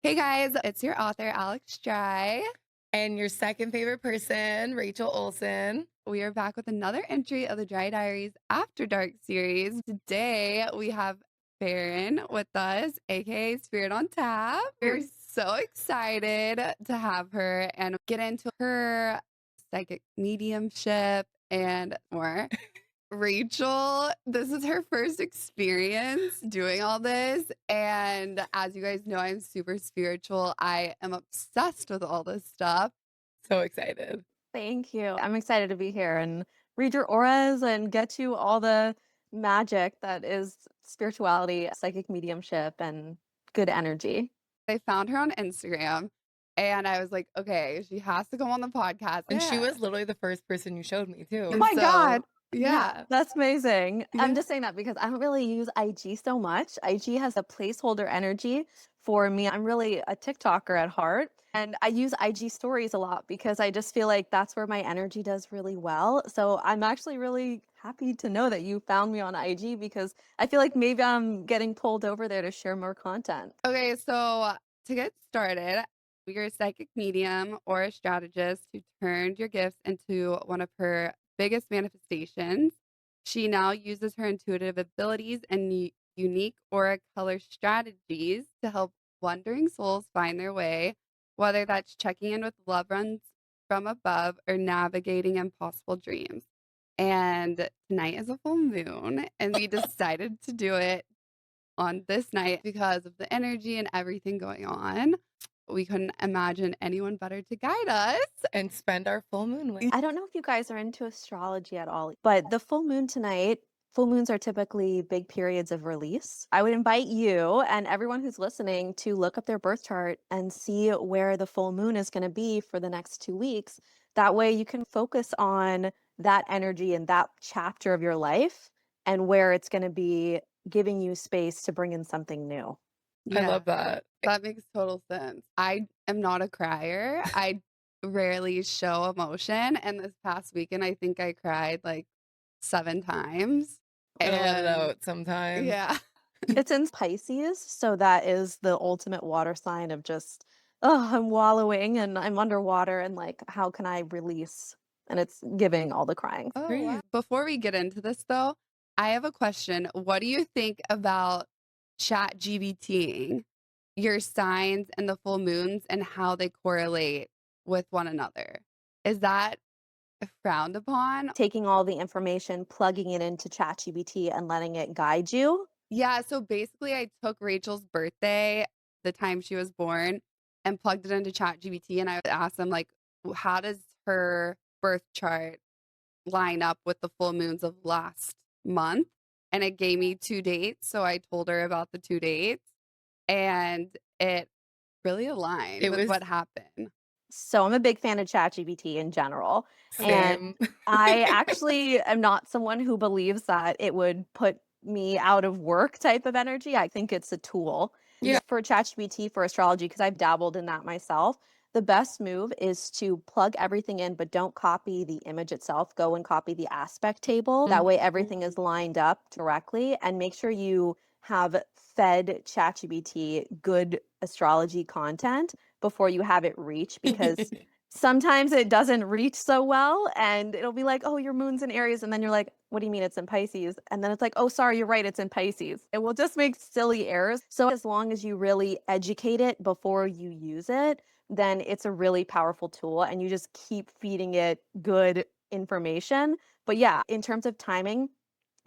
Hey guys, it's your author, Alex Dry. And your second favorite person, Rachel Olsen. We are back with another entry of the Dry Diaries After Dark series. Today we have Faren with us, aka Spirit on Tap. We're so excited to have her and get into her psychic mediumship and more. Rachel, this is her first experience doing all this. And as you guys know, I'm super spiritual. I am obsessed with all this stuff. So excited. Thank you. I'm excited to be here and read your auras and get you all the magic that is spirituality, psychic mediumship, and good energy. I found her on Instagram and I was like, okay, she has to come on the podcast. And she Yeah. was literally the first person you showed me too. Oh And my God. so, yeah. That's amazing. I'm Yeah. just saying that because I don't really use IG so much. IG has a placeholder energy for me. I'm really a TikToker at heart. And I use IG stories a lot because I just feel like that's where my energy does really well. So I'm actually really happy to know that you found me on IG because I feel like maybe I'm getting pulled over there to share more content. Okay, so to get started, you're a psychic medium or a strategist who turned your gifts into one of her biggest manifestations. She now uses her intuitive abilities and unique aura color strategies to help wandering souls find their way, whether that's checking in with loved ones from above or navigating impossible dreams. And tonight is a full moon, and we decided to do it on this night because of the energy and everything going on. We couldn't imagine anyone better to guide us. And spend our full moon with. I don't know if you guys are into astrology at all, but the full moon tonight, full moons are typically big periods of release. I would invite you and everyone who's listening to look up their birth chart and see where the full moon is going to be for the next 2 weeks. That way you can focus on that energy and that chapter of your life and where it's going to be giving you space to bring in something new. I Yeah, love that. that makes total sense. I am not a crier. I rarely show emotion. And this past weekend, I think I cried like 7 times. Gotta let it And out sometimes. yeah. It's in Pisces, so that is the ultimate water sign of just, oh, I'm wallowing and I'm underwater and like, how can I release? And it's giving all the crying. Oh, Crazy. wow. Before we get into this, though, I have a question. What do you think about chat GBTing your signs and the full moons and how they correlate with one another? Is that frowned upon? Taking all the information, plugging it into ChatGPT and letting it guide you. Yeah, so basically I took Rachel's birthday, the time she was born, and plugged it into ChatGPT and I asked them like, how does her birth chart line up with the full moons of last month? And it gave me 2 dates, so I told her about the 2 dates, and it really aligned It with was what happened. So I'm a big fan of ChatGPT in general. And same. I actually am not someone who believes that it would put me out of work type of energy. I think it's a tool. Yeah. For ChatGPT for astrology, because I've dabbled in that myself, the best move is to plug everything in, but don't copy the image itself. Go and copy the aspect table. That Mhm. way everything is lined up directly and make sure you have fed ChatGPT good astrology content before you have it reach because sometimes it doesn't reach so well and it'll be like, "Oh, your moon's in Aries." And then you're like, "What do you mean it's in Pisces?" And then it's like, "Oh, sorry, you're right, it's in Pisces." It will just make silly errors. So as long as you really educate it before you use it, then it's a really powerful tool and you just keep feeding it good information. But yeah, in terms of timing,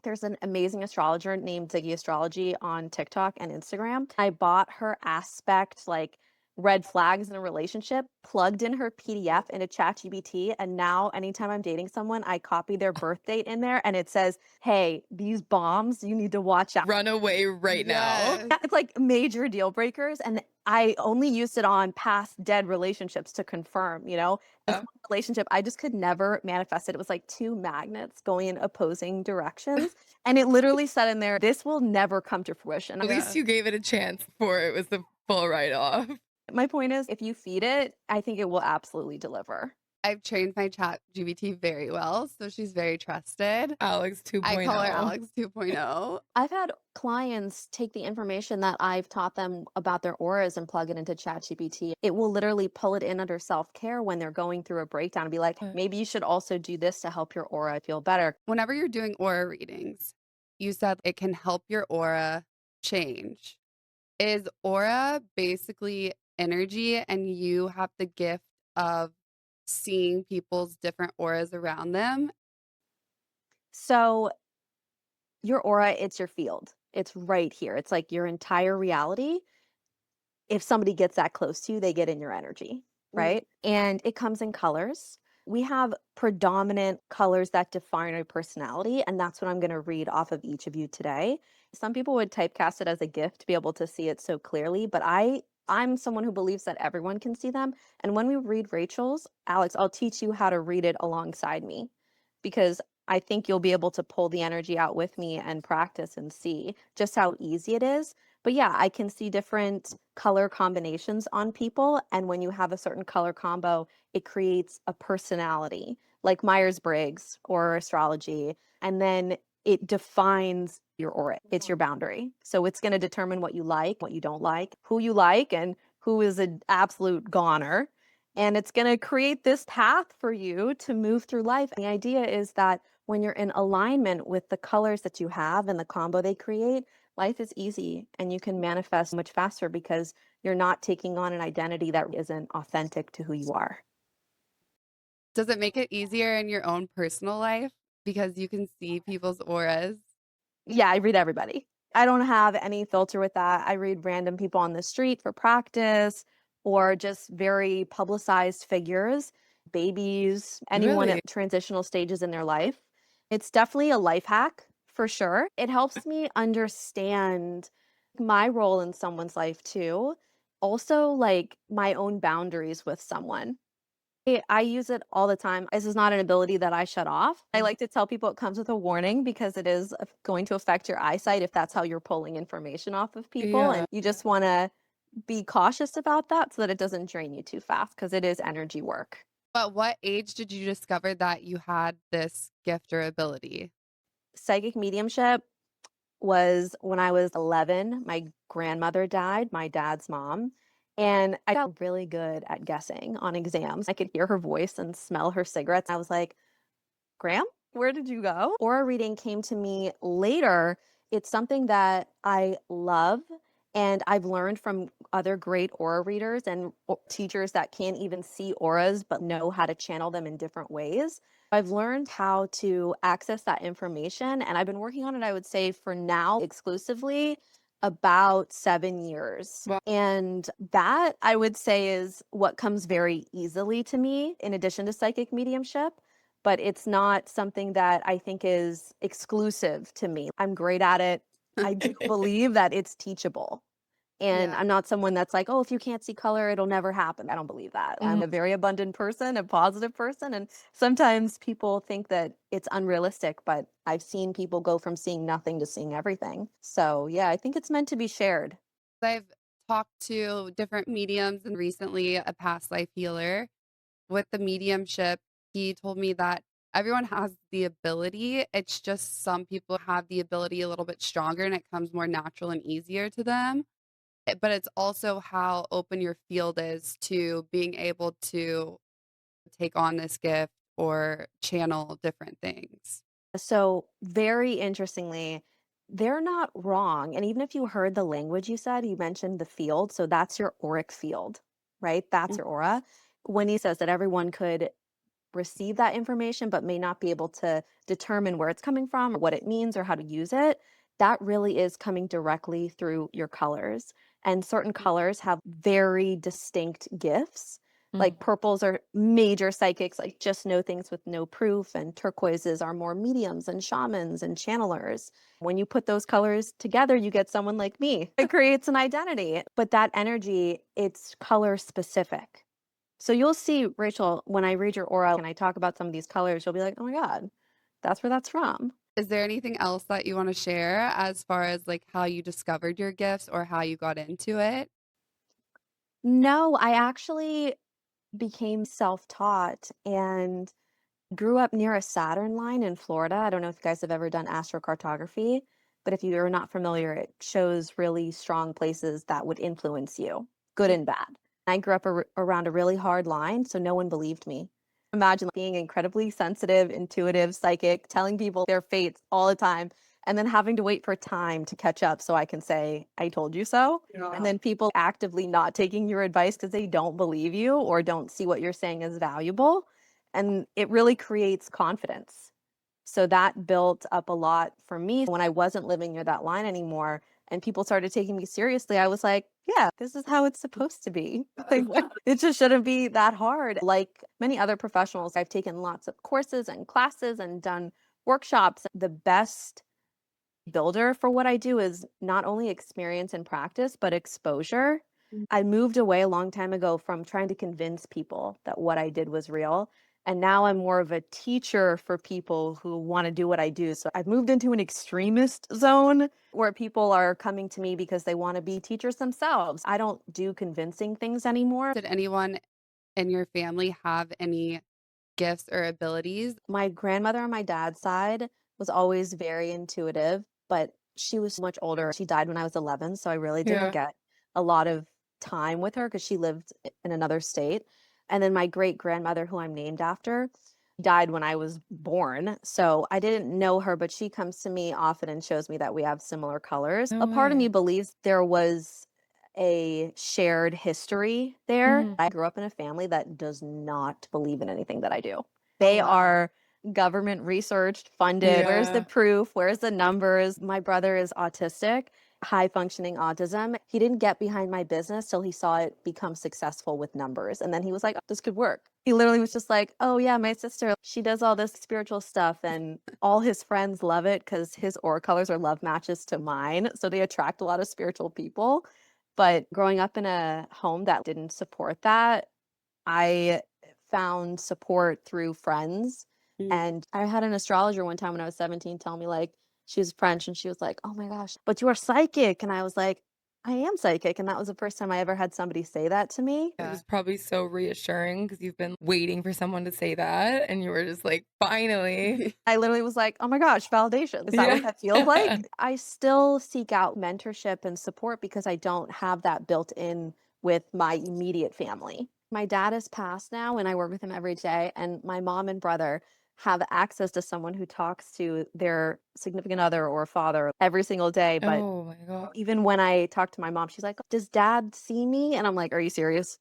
there's an amazing astrologer named Ziggy Astrology on TikTok and Instagram. I bought her aspect, like red flags in a relationship, plugged in her PDF into ChatGPT, and now anytime I'm dating someone, I copy their birth date in there and it says, "Hey, these bombs, you need to watch out." Run away right now. Yes. Yeah, it's like major deal breakers, and I only used it on past dead relationships to confirm, This Yeah. one relationship, I just could never manifest it. It was like 2 magnets going in opposing directions, and it literally said in there, "This will never come to fruition." At least Yeah. you gave it a chance before it was the full write off. My point is, if you feed it, I think it will absolutely deliver. I've trained my chat GBT very well, so she's very trusted. Alex I call her 2.0. Alex 2.0. I've had clients take the information that I've taught them about their auras and plug it into ChatGPT. It will literally pull it in under self-care when they're going through a breakdown and be like, maybe you should also do this to help your aura feel better. Whenever you're doing aura readings, you said it can help your aura change. Is aura basically energy and you have the gift of seeing people's different auras around them? So your aura, it's your field. It's right here. It's like your entire reality. If somebody gets that close to you, they get in your energy, Mhm. right? And it comes in colors. We have predominant colors that define our personality, and that's what I'm going to read off of each of you today. Some people would typecast it as a gift to be able to see it so clearly, but I'm someone who believes that everyone can see them. And when we read Rachel's, Alex, I'll teach you how to read it alongside me because I think you'll be able to pull the energy out with me and practice and see just how easy it is. But yeah, I can see different color combinations on people. And when you have a certain color combo, it creates a personality like Myers-Briggs or astrology. And then it defines your aura. It's your boundary. So it's going to determine what you like, what you don't like, who you like, and who is an absolute goner. And it's going to create this path for you to move through life. And the idea is that when you're in alignment with the colors that you have and the combo they create, life is easy and you can manifest much faster because you're not taking on an identity that isn't authentic to who you are. Does it make it easier in your own personal life because you can see people's auras? Yeah, I read everybody. I don't have any filter with that. I read random people on the street for practice or just very publicized figures, babies, anyone Really? at transitional stages in their life. It's definitely a life hack for sure. It helps me understand my role in someone's life too. Also, like my own boundaries with someone. I use it all the time. This is not an ability that I shut off. I like to tell people it comes with a warning because it is going to affect your eyesight if that's how you're pulling information off of people. Yeah. And you just want to be cautious about that so that it doesn't drain you too fast because it is energy work. But what age did you discover that you had this gift or ability? Psychic mediumship was when I was 11. My grandmother died, my dad's mom. And I got really good at guessing on exams. I could hear her voice and smell her cigarettes. I was like, Graham, where did you go? Aura reading came to me later. It's something that I love. And I've learned from other great aura readers and teachers that can't even see auras but know how to channel them in different ways. I've learned how to access that information. And I've been working on it, I would say, for now exclusively about 7 years. Well, And that I would say is what comes very easily to me in addition to psychic mediumship, but it's not something that I think is exclusive to me. I'm great at it. I do believe that it's teachable. And Yeah. I'm not someone that's like, oh, if you can't see color, it'll never happen. I don't believe that. I'm mhm. a very abundant person, a positive person. And sometimes people think that it's unrealistic, but I've seen people go from seeing nothing to seeing everything. So, yeah, I think it's meant to be shared. I've talked to different mediums and recently a past life healer. With the mediumship, he told me that everyone has the ability. It's just some people have the ability a little bit stronger and it comes more natural and easier to them. But it's also how open your field is to being able to take on this gift or channel different things. So, very interestingly, they're not wrong. And even if you heard the language you said, you mentioned the field. So, that's your auric field, right? That's Mm. your aura. When he says that everyone could receive that information but may not be able to determine where it's coming from or what it means or how to use it, that really is coming directly through your colors. And certain colors have very distinct gifts. Mm. Like purples are major psychics, like just know things with no proof, and turquoises are more mediums and shamans and channelers. When you put those colors together, you get someone like me. It creates an identity, but that energy, it's color specific. So you'll see, Rachel, when I read your aura and I talk about some of these colors, you'll be like, oh my God, that's where that's from. Is there anything else that you want to share as far as like how you discovered your gifts or how you got into it? No, I actually Became self-taught and grew up near a Saturn line in Florida. I don't know if you guys have ever done astrocartography, but if you're not familiar, it shows really strong places that would influence you, good and bad. I grew up around a really hard line, so no one believed me. Imagine being incredibly sensitive, intuitive, psychic, telling people their fates all the time, and then having to wait for time to catch up so I can say, I told you so. And then people actively not taking your advice because they don't believe you or don't see what you're saying as valuable. And it really creates confidence. So that built up a lot for me when I wasn't living near that line anymore and people started taking me seriously. I was like, yeah, this is how it's supposed to be. Like, it just shouldn't be that hard. Like many other professionals, I've taken lots of courses and classes and done workshops. The best builder for what I do is not only experience and practice, but exposure. I moved away a long time ago from trying to convince people that what I did was real. And now I'm more of a teacher for people who want to do what I do. So I've moved into an extremist zone where people are coming to me because they want to be teachers themselves. I don't do convincing things anymore. Did anyone in your family have any gifts or abilities? My grandmother on my dad's side was always very intuitive, but she was much older. She died when I was 11, so I really didn't Yeah. get a lot of time with her because she lived in another state. And then my great grandmother, who I'm named after, died when I was born. So I didn't know her, but she comes to me often and shows me that we have similar colors. No A part of me way. believes there was a shared history there. Mhm. I grew up in a family that does not believe in anything that I do. Oh, They wow. are government researched, funded. Where's the Yeah. proof? Where's the numbers? My brother is autistic, high functioning autism. He didn't get behind my business till he saw it become successful with numbers. And then he was like, "Oh, this could work." He literally was just like, "Oh, yeah, my sister, she does all this spiritual stuff." And all his friends love it because his aura colors are love matches to mine. So they attract a lot of spiritual people. But growing up in a home that didn't support that, I found support through friends, Mm. and I had an astrologer one time when I was 17 tell me, like, she was French, and she was like, "Oh my gosh, but you are psychic," and I was like, "I am psychic," and that was the first time I ever had somebody say that to me. It Yeah. was probably so reassuring because you've been waiting for someone to say that, and you were just like, "Finally." I literally was like, "Oh my gosh, validation. Is that what Yeah. that feels like?" I still seek out mentorship and support because I don't have that built in with my immediate family. My dad has passed now and I work with him every day, and my mom and brother have access to someone who talks to their significant other or father every single day. But Oh my god. even when I talk to my mom, she's like, "Does dad see me?" And I'm like, "Are you serious?"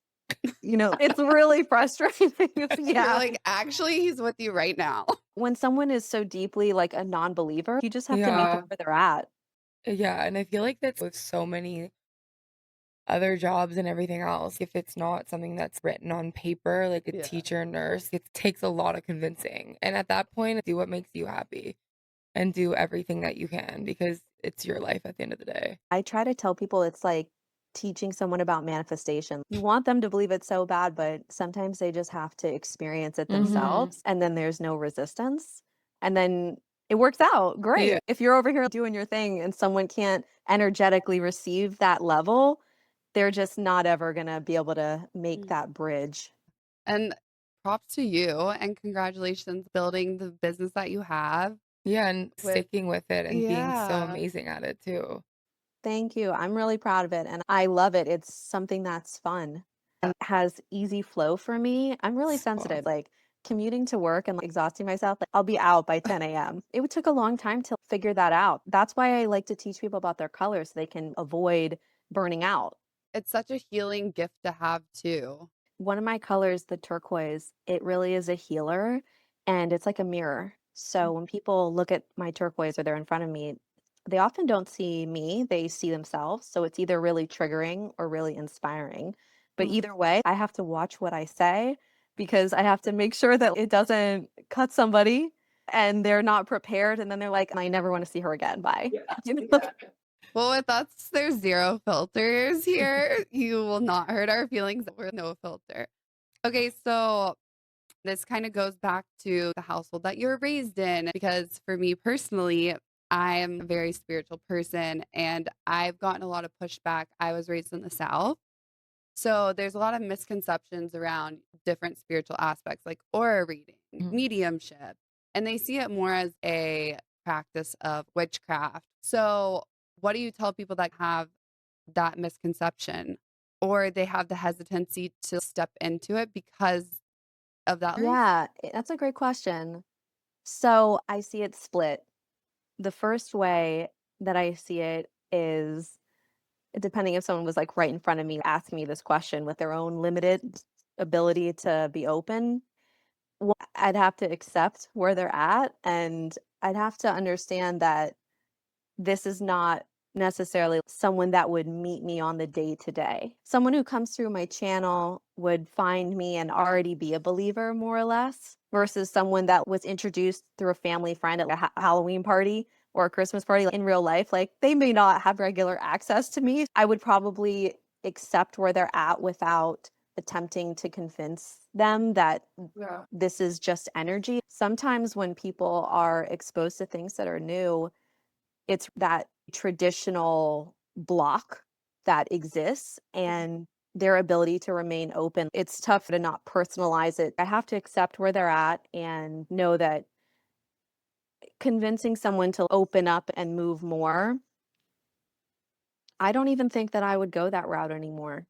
It's really frustrating. You're Yeah. like, actually, he's with you right now. When someone is so deeply like a non-believer, you just have to meet them Yeah. where they're at. Yeah, and I feel like that's with so many other jobs and everything else. If it's not something that's written on paper, like a Yeah. teacher, nurse, it takes a lot of convincing. And at that point, do what makes you happy and do everything that you can because it's your life at the end of the day. I try to tell people it's like teaching someone about manifestation. You want them to believe it so bad, but sometimes they just have to experience it Mhm. themselves, and then there's no resistance. And then it works out great. Yeah. If you're over here doing your thing and someone can't energetically receive that level, they're just not ever going to be able to make Mm. that bridge. And props to you and congratulations building the business that you have Yeah, and with sticking with it and being so yeah. amazing at it too. Thank you. I'm really proud of it and I love it. It's something that's fun and has easy flow for me. I'm really So sensitive. awesome. Like commuting to work and like, exhausting myself, like, I'll be out by 10 a.m. It took a long time to figure that out. That's why I like to teach people about their colors so they can avoid burning out. It's such a healing gift to have too. One of my colors, the turquoise, it really is a healer and it's like a mirror. So when people look at my turquoise or they're in front of me, they often don't see me, they see themselves. So it's either really triggering or really inspiring. But Mm. either way, I have to watch what I say because I have to make sure that it doesn't cut somebody and they're not prepared. And then they're like, I never want to see her again. Bye. You know? Well, with us, there's zero filters here. You will not hurt our feelings. We're no filter. Okay, so this kind of goes back to the household that you're raised in, because for me personally, I am a very spiritual person and I've gotten a lot of pushback. I was raised in the South. So there's a lot of misconceptions around different spiritual aspects like aura reading, Mhm. mediumship, and they see it more as a practice of witchcraft. So what do you tell people that have that misconception or they have the hesitancy to step into it because of that? Yeah, that's a great question. So I see it split. The first way that I see it is depending if someone was like right in front of me asking me this question with their own limited ability to be open, I'd have to accept where they're at and I'd have to understand that this is not necessarily someone that would meet me on the day to day. Someone who comes through my channel would find me and already be a believer, more or less, versus someone that was introduced through a family friend at like a Halloween party or a Christmas party in real life. Like they may not have regular access to me. I would probably accept where they're at without attempting to convince them that this is just energy. Sometimes when people are exposed to things that are new, it's that traditional block that exists and their ability to remain open. It's tough to not personalize it. I have to accept where they're at and know that convincing someone to open up and move more, I don't even think that I would go that route anymore.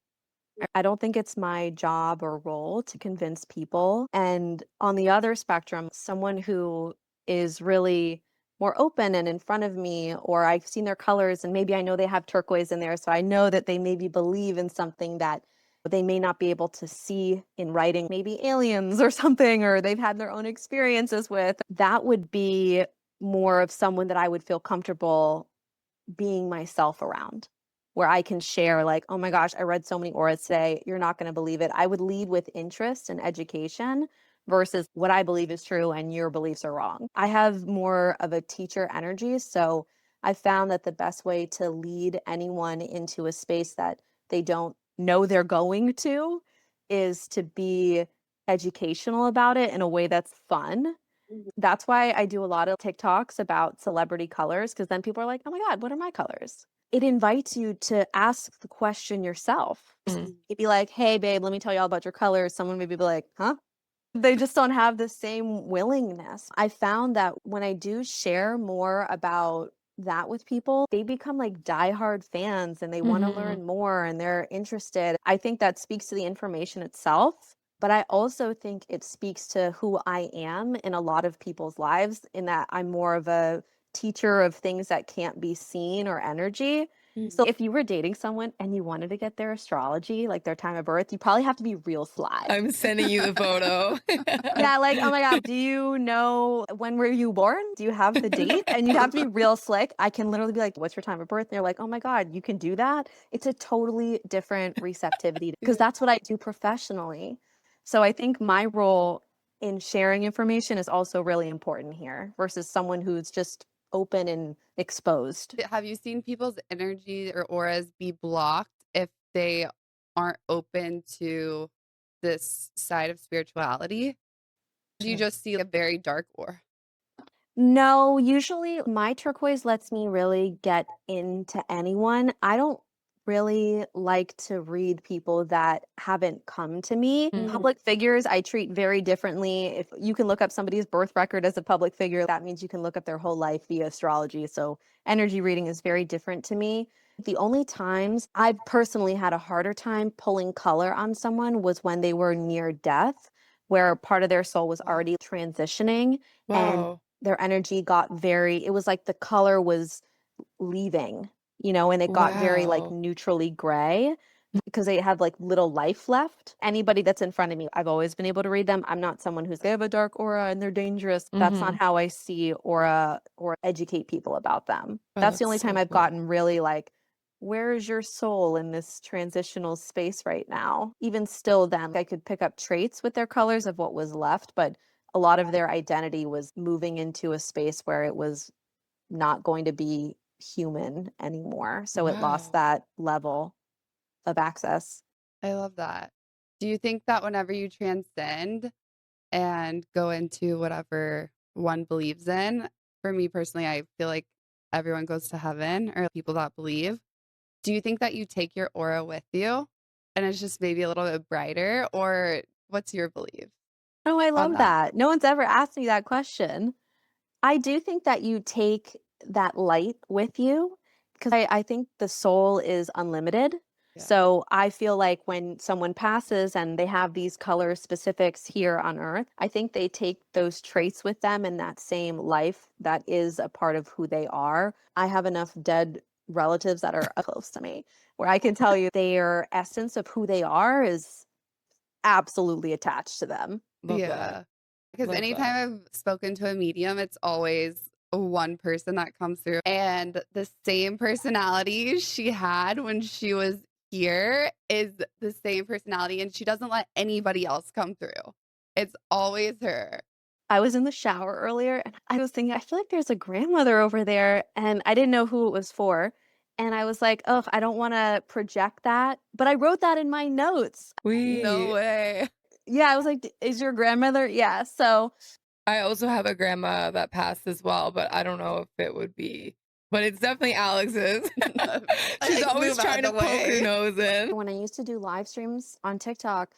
I don't think it's my job or role to convince people. And on the other spectrum, someone who is really more open and in front of me, or I've seen their colors and maybe I know they have turquoise in there. So I know that they maybe believe in something that they may not be able to see in writing, maybe aliens or something, or they've had their own experiences with. That would be more of someone that I would feel comfortable being myself around, where I can share, like, oh my gosh, I read so many auras today. You're not going to believe it. I would lead with interest and education versus what I believe is true and your beliefs are wrong. I have more of a teacher energy. So I found that the best way to lead anyone into a space that they don't know they're going to is to be educational about it in a way that's fun. That's why I do a lot of TikToks about celebrity colors because then people are like, "Oh my god, what are my colors?" It invites you to ask the question yourself. Mm. You'd be like, "Hey babe, let me tell you all about your colors." Someone maybe be like, "Huh?" They just don't have the same willingness. I found that when I do share more about that with people, they become like diehard fans and they want to Mhm. learn more and they're interested. I think that speaks to the information itself, but I also think it speaks to who I am in a lot of people's lives, in that I'm more of a teacher of things that can't be seen or energy. So if you were dating someone and you wanted to get their astrology, like their time of birth, you probably have to be real sly. I'm sending you the photo. Yeah, like, "Oh my god, do you know when were you born? Do you have the date?" And you'd have to be real slick. I can literally be like, "What's your time of birth?" And they're like, "Oh my god, you can do that?" It's a totally different receptivity because that's what I do professionally. So I think my role in sharing information is also really important here versus someone who's just open and exposed. Have you seen people's energy or auras be blocked if they aren't open to this side of spirituality? Do you just see a very dark aura? No, usually my turquoise lets me really get into anyone. I don't really like to read people that haven't come to me. Mm. Public figures, I treat very differently. If you can look up somebody's birth record as a public figure, that means you can look up their whole life via astrology. So energy reading is very different to me. The only times I've personally had a harder time pulling color on someone was when they were near death, where part of their soul was Wow. already transitioning and Wow. their energy got very, it was like the color was leaving, and it got very like Wow. neutrally gray because they had like little life left. Anybody that's in front of me, I've always been able to read them. I'm not someone who's they have a dark aura and they're dangerous. That's not Mhm. how I see aura or educate people about them. Oh, That's the that's only time so I've cool. gotten really like, where is your soul in this transitional space right now? Even still, then I could pick up traits with their colors of what was left, but a lot of their identity was moving into a space where it was not going to be human anymore. So it lost Wow. that level of access. I love that. Do you think that whenever you transcend and go into whatever one believes in, for me personally, I feel like everyone goes to heaven or people that believe. Do you think that you take your aura with you? and it's just maybe a little bit brighter, or what's your belief Oh, I on love that? that. No one's ever asked me that question. I do think that you take that light with you because I think the soul is unlimited. Yeah. So I feel like when someone passes and they have these color specifics here on earth, I think they take those traits with them in that same life that is a part of who they are. I have enough dead relatives that are close to me where I can tell you their essence of who they are is absolutely attached to them. Love that. Yeah. Because Love that. anytime I've spoken to a medium, it's always one person that comes through, and the same personality she had when she was here is the same personality, and she doesn't let anybody else come through. It's always her. I was in the shower earlier and I was thinking, I feel like there's a grandmother over there and I didn't know who it was for. And I was like, oh, I don't want to project that. But I wrote that in my notes. No We way. Yeah, I was like, Is your grandmother?" Yeah. So I also have a grandma that passed as well, but I don't know if it would be, but it's definitely Alex's. I She's like always move out of trying to the poke her way. nose in. when I used to do live streams on TikTok,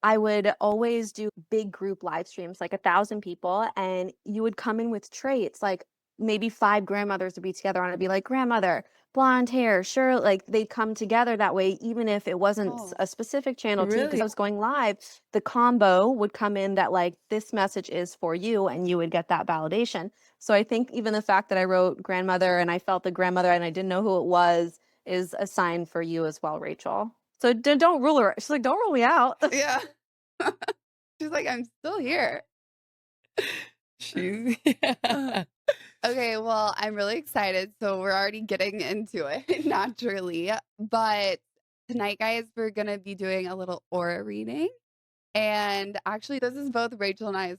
I would always do big group live streams, like 1,000 people, and you would come in with traits, like maybe five grandmothers would be together, and I'd be like, grandmother, blonde hair, sure, like they'd come together that way, even if it wasn't Oh, a specific channel too, because Really? I was going live, the combo would come in that like this message is for you, and you would get that validation. So I think even the fact that I wrote grandmother and I felt the grandmother and I didn't know who it was is a sign for you as well, Rachel. So don't rule her. She's like, don't rule me out. yeah. She's like, I'm still here. She's Uh, yeah. Okay, well, I'm really excited. So we're already getting into it naturally. But tonight, guys, we're going to be doing a little aura reading. And actually, this is both Rachel and I's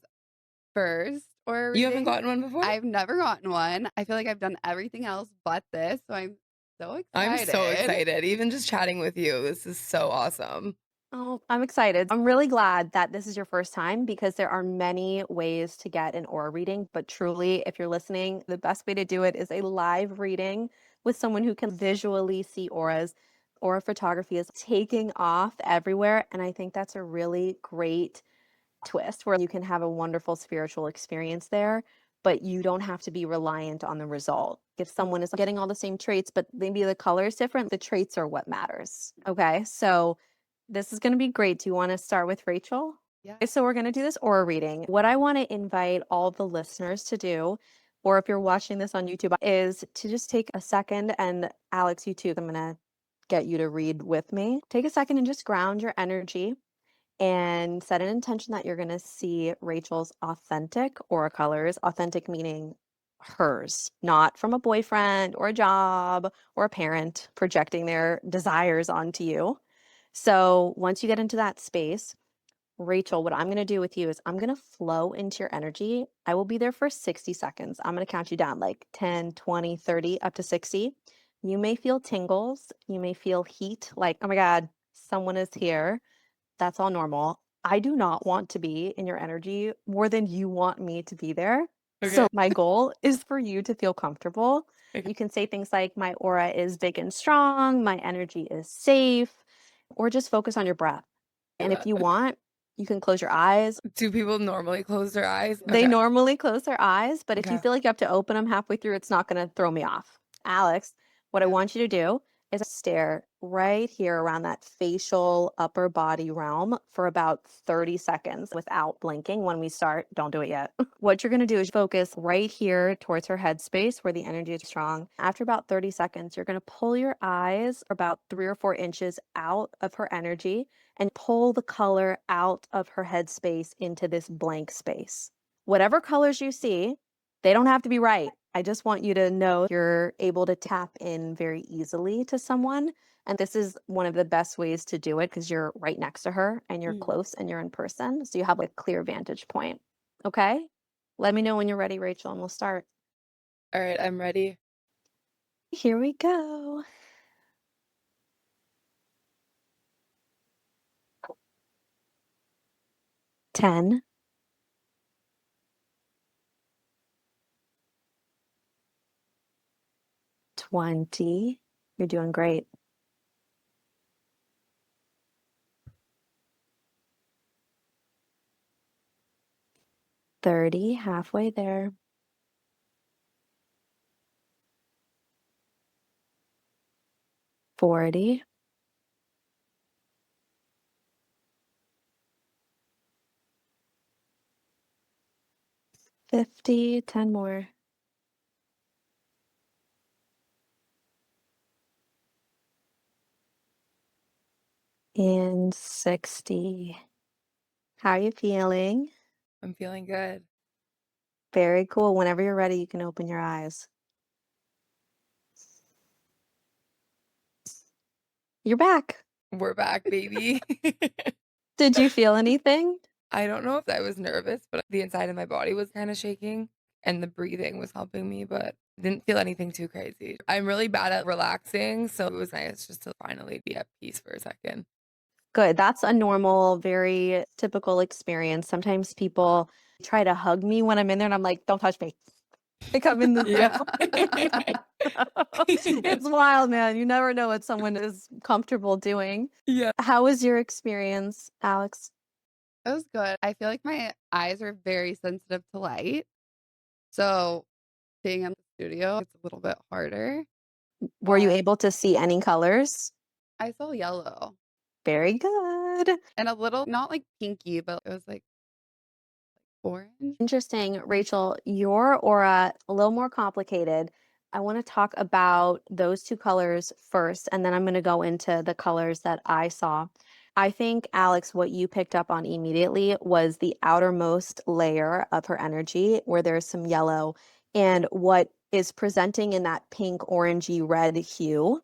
first aura You haven't reading. gotten one before? I've never gotten one. I feel like I've done everything else but this. So I'm so I'm so excited. excited. Even just chatting with you, this is so awesome. Oh, I'm excited. I'm really glad that this is your first time because there are many ways to get an aura reading. But truly, if you're listening, the best way to do it is a live reading with someone who can visually see auras. Aura photography is taking off everywhere. And I think that's a really great twist where you can have a wonderful spiritual experience there, but you don't have to be reliant on the result. If someone is getting all the same traits, but maybe the color is different, the traits are what matters. Okay. So this is going to be great. Do you want to start with Rachel? Yeah. Okay, so we're going to do this aura reading. What I want to invite all the listeners to do, or if you're watching this on YouTube, is to just take a second and Alex, you too, I'm going to get you to read with me. Take a second and just ground your energy and set an intention that you're going to see Rachel's authentic aura colors, authentic meaning hers, not from a boyfriend or a job or a parent projecting their desires onto you. So once you get into that space, Rachel, what I'm going to do with you is I'm going to flow into your energy. I will be there for 60 seconds. I'm going to count you down like 10, 20, 30, up to 60. You may feel tingles. You may feel heat, like, oh my God, someone is here. That's all normal. I do not want to be in your energy more than you want me to be there. So Okay. my goal is for you to feel comfortable. Okay. You can say things like, my aura is big and strong, my energy is safe, or just focus on your breath. Do And if that. you want, you can close your eyes. Do people normally close their eyes? They Okay. normally close their eyes, but if you Okay. feel like you have to open them halfway through, it's not going to throw me off. Alex, what I Yeah. want you to do is stare right here around that facial upper body realm for about 30 seconds without blinking. When we start, don't do it yet. What you're going to do is focus right here towards her head space where the energy is strong. After about 30 seconds, you're going to pull your eyes about 3 or 4 inches out of her energy and pull the color out of her head space into this blank space. Whatever colors you see, they don't have to be right. I just want you to know you're able to tap in very easily to someone. And this is one of the best ways to do it because you're right next to her and you're Mhm. close and you're in person. So you have a clear vantage point. Okay? Let me know when you're ready, Rachel, and we'll start. All right, I'm ready. Here we go. 10, 20. You're doing great. 30, halfway there. 40, 50, 10 more, and 60. How are you feeling? I'm feeling good. Very cool. Whenever you're ready, you can open your eyes. You're back. We're back, baby. Did you feel anything? I don't know if I was nervous, but the inside of my body was kind of shaking and the breathing was helping me, but didn't feel anything too crazy. I'm really bad at relaxing, so it was nice just to finally be at peace for a second. Good. That's a normal, very typical experience. Sometimes people try to hug me when I'm in there, and I'm like, don't touch me. Like I'm in the Yeah. It's wild, man. You never know what someone is comfortable doing. Yeah. How was your experience, Alex? It was good. I feel like my eyes are very sensitive to light. So being in the studio, it's a little bit harder, Were you but able to see any colors? I saw yellow Very good. and a little, not like pinky, but it was like orange. Interesting. Rachel, your aura, a little more complicated. I want to talk about those two colors first, and then I'm going to go into the colors that I saw. I think, Alex, what you picked up on immediately was the outermost layer of her energy where there's some yellow and what is presenting in that pink, orangey, red hue.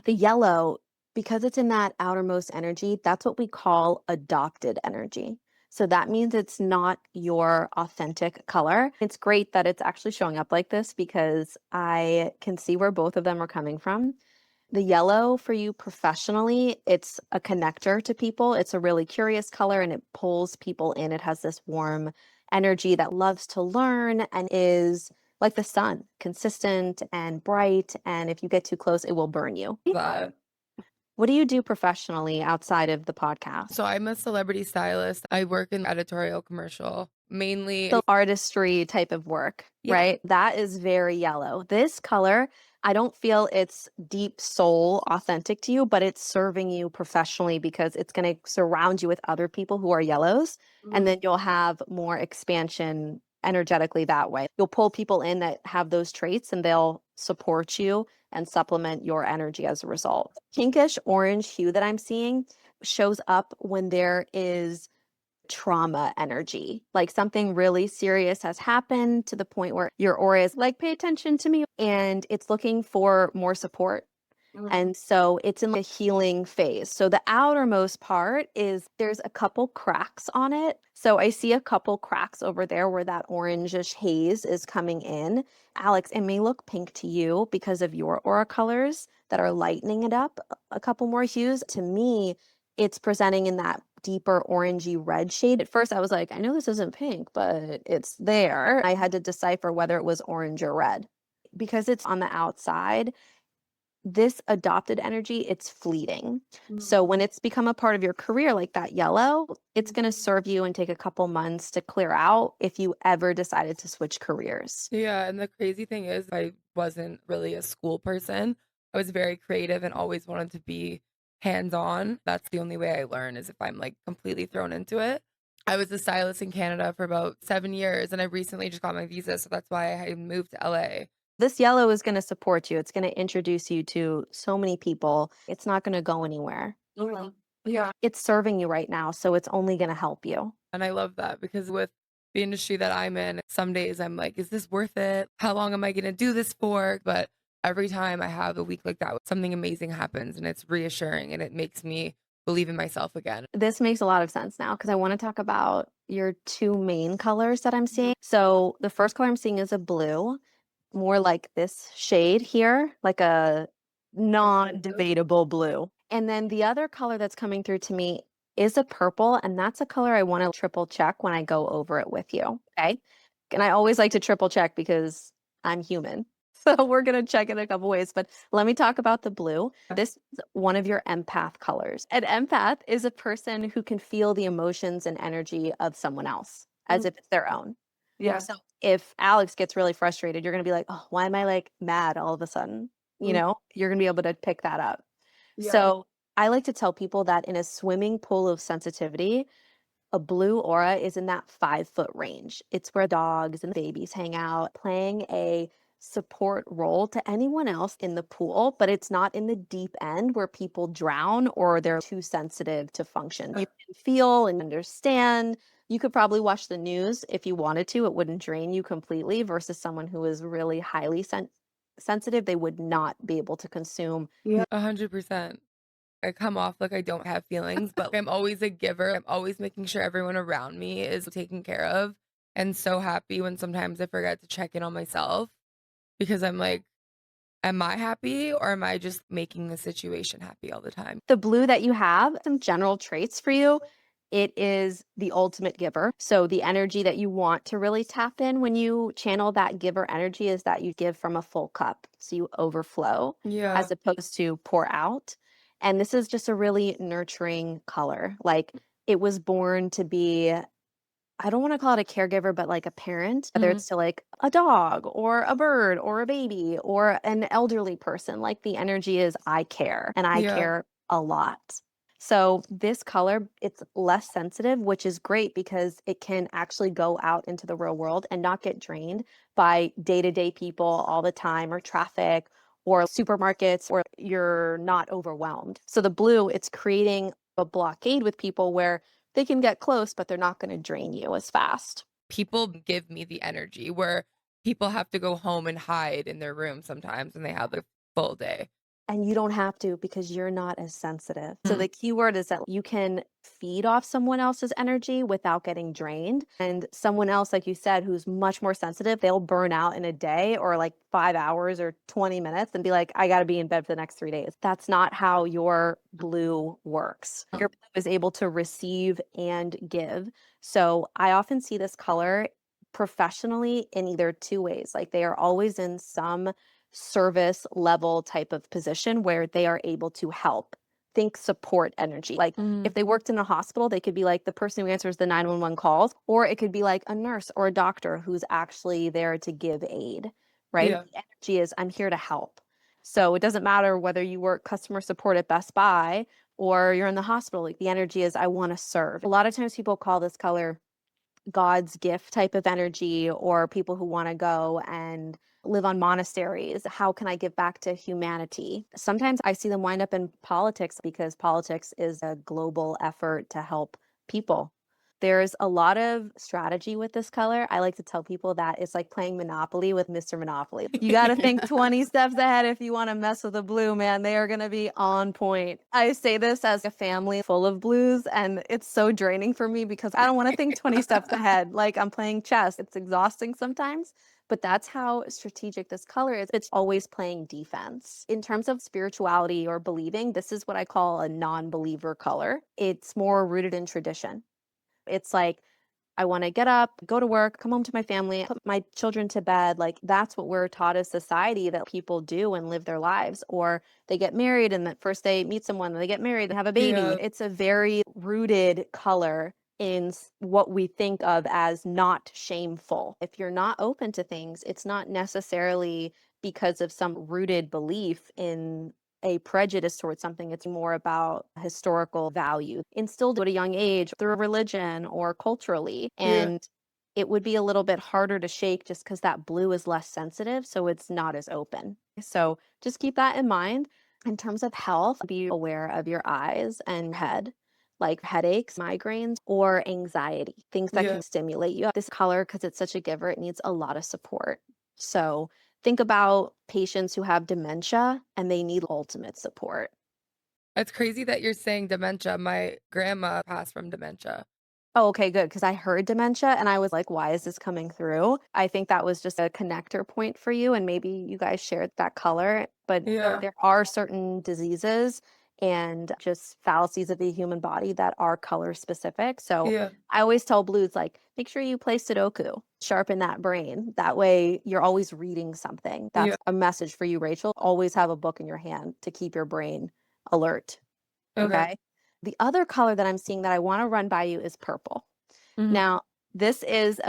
The yellow, because it's in that outermost energy, that's what we call adopted energy. So that means it's not your authentic color. It's great that it's actually showing up like this because I can see where both of them are coming from. The yellow for you professionally, it's a connector to people. It's a really curious color and it pulls people in. It has this warm energy that loves to learn and is like the sun, consistent and bright. And if you get too close, it will burn you. That. What do you do professionally outside of the podcast? So I'm a celebrity stylist. I work in editorial commercial, mainly. The artistry type of work, Yeah. right? That is very yellow. This color, I don't feel it's deep soul authentic to you, but it's serving you professionally because it's going to surround you with other people who are yellows. And then you'll have more expansion energetically that way. You'll pull people in that have those traits and they'll support you and supplement your energy as a result. Pinkish orange hue that I'm seeing shows up when there is trauma energy. Like something really serious has happened to the point where your aura is like, pay attention to me. And it's looking for more support. And so it's in the healing phase. So the outermost part is there's a couple cracks on it. So I see a couple cracks over there where that orangish haze is coming in. Alex, it may look pink to you because of your aura colors that are lightening it up a couple more hues. To me, it's presenting in that deeper orangey red shade. At first, I was like, I know this isn't pink, but it's there. I had to decipher whether it was orange or red. Because it's on the outside, this adopted energy, it's fleeting. So when it's become a part of your career like that yellow, it's going to serve you and take a couple months to clear out if you ever decided to switch careers. Yeah, and the crazy thing is I wasn't really a school person. I was very creative and always wanted to be hands-on. That's the only way I learn is if I'm like completely thrown into it. I was a stylist in Canada for about 7 years and I recently just got my visa, so that's why I moved to LA. This yellow is going to support you. It's going to introduce you to so many people. It's not going to go anywhere. Yeah. It's serving you right now, so it's only going to help you. And I love that because with the industry that I'm in, some days I'm like, is this worth it? How long am I going to do this for? But every time I have a week like that, something amazing happens and it's reassuring and it makes me believe in myself again. This makes a lot of sense now because I want to talk about your two main colors that I'm seeing. So the first color I'm seeing is a blue, more like this shade here, like a non-debatable blue. And then the other color that's coming through to me is a purple, and that's a color I want to triple check when I go over it with you. Okay. And I always like to triple check because I'm human. So we're going to check it a couple ways, but let me talk about the blue. This is one of your empath colors. An empath is a person who can feel the emotions and energy of someone else as if it's their own. Yeah. So if Alex gets really frustrated, you're gonna be like, "Oh, why am I, like, mad all of a sudden?" You Mm, know? You're gonna be able to pick that up. yeah. So, I like to tell people that in a swimming pool of sensitivity, a blue aura is in that 5-foot range. It's where dogs and babies hang out, playing a support role to anyone else in the pool, but it's not in the deep end where people drown or they're too sensitive to function. You can feel and understand. You could probably watch the news if you wanted to. It wouldn't drain you completely versus someone who is really highly sensitive. They would not be able to consume. Yeah. 100%. I come off like I don't have feelings, but I'm always a giver. I'm always making sure everyone around me is taken care of, and so happy when sometimes I forget to check in on myself because I'm like, am I happy or am I just making the situation happy all the time? The blue that you have, some general traits for you. It is the ultimate giver. So the energy that you want to really tap in when you channel that giver energy is that you give from a full cup. So you overflow Yeah. as opposed to pour out. And this is just a really nurturing color. Like it was born to be, I don't wanna call it a caregiver, but like a parent, whether Mhm. it's to like a dog or a bird or a baby or an elderly person, like the energy is I care and I Yeah. care a lot. So this color, it's less sensitive, which is great because it can actually go out into the real world and not get drained by day-to-day people all the time or traffic or supermarkets or you're not overwhelmed. So the blue, it's creating a blockade with people where they can get close, but they're not gonna drain you as fast. People give me the energy where people have to go home and hide in their room sometimes when they have a full day. And you don't have to because you're not as sensitive. So Mm. the key word is that you can feed off someone else's energy without getting drained. And someone else, like you said, who's much more sensitive, they'll burn out in a day or like 5 hours or 20 minutes and be like, I got to be in bed for the next 3 days. That's not how your blue works. Your blue is able to receive and give. So I often see this color professionally in either two ways. Like they are always in some service level type of position where they are able to help. Think support energy. Like if Mhm. they worked in a hospital, they could be like the person who answers the 911 calls, or it could be like a nurse or a doctor who's actually there to give aid, right? Yeah. The energy is I'm here to help. So it doesn't matter whether you work customer support at Best Buy or you're in the hospital, like the energy is I want to serve. A lot of times people call this color God's gift type of energy or people who want to go and live on monasteries. How can I give back to humanity? Sometimes I see them wind up in politics because politics is a global effort to help people. There's a lot of strategy with this color. I like to tell people that it's like playing Monopoly with Mr. Monopoly. You got to think 20 steps ahead if you want to mess with a blue, man. They are going to be on point. I say this as a family full of blues, and it's so draining for me because I don't want to think 20 steps ahead. Like I'm playing chess. It's exhausting sometimes. But that's how strategic this color is. It's always playing defense. In terms of spirituality or believing, this is what I call a non believer color. It's more rooted in tradition. It's like, I wanna get up, go to work, come home to my family, put my children to bed, like, that's what we're taught as society that people do and live their lives, or they get married and that first they meet someone, they get married and have a baby. Yeah. It's a very rooted color in what we think of as not shameful. If you're not open to things, it's not necessarily because of some rooted belief in a prejudice towards something. It's more about historical value instilled at a young age through religion or culturally. Yeah. And it would be a little bit harder to shake just because that blue is less sensitive. So it's not as open. So just keep that in mind. In terms of health, be aware of your eyes and head, like headaches, migraines, or anxiety, things that Yeah. can stimulate you. This color, because it's such a giver, it needs a lot of support. So think about patients who have dementia and they need ultimate support. It's crazy that you're saying dementia. My grandma passed from dementia. Oh, okay, good. Because I heard dementia and I was like, why is this coming through? I think that was just a connector point for you. And maybe you guys shared that color. But Yeah. there are certain diseases and just fallacies of the human body that are color specific. So Yeah. I always tell blues, like, make sure you play Sudoku, sharpen that brain. That way you're always reading something. Yeah. That's a message for you, Rachel. Always have a book in your hand to keep your brain alert. Okay. Okay. The other color that I'm seeing that I want to run by you is purple. Mhm. Now, This is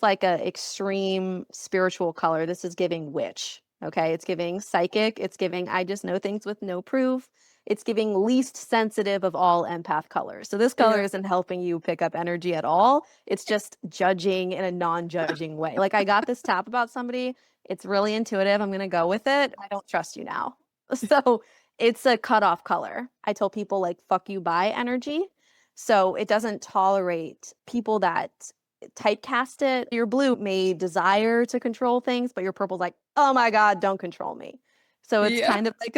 like a extreme spiritual color. This is giving witch. Okay. It's giving psychic. It's giving I just know things with no proof. It's giving least sensitive of all empath colors. So this color Yeah. isn't helping you pick up energy at all. It's just judging in a non-judging way. Like I got this tap about somebody. It's really intuitive. I'm gonna go with it. I don't trust you now. So it's a cutoff color. I tell people like fuck you bye energy. So it doesn't tolerate people that typecast it. Your blue may desire to control things, but your purple's like, oh my God, don't control me. So it's Yeah. kind of like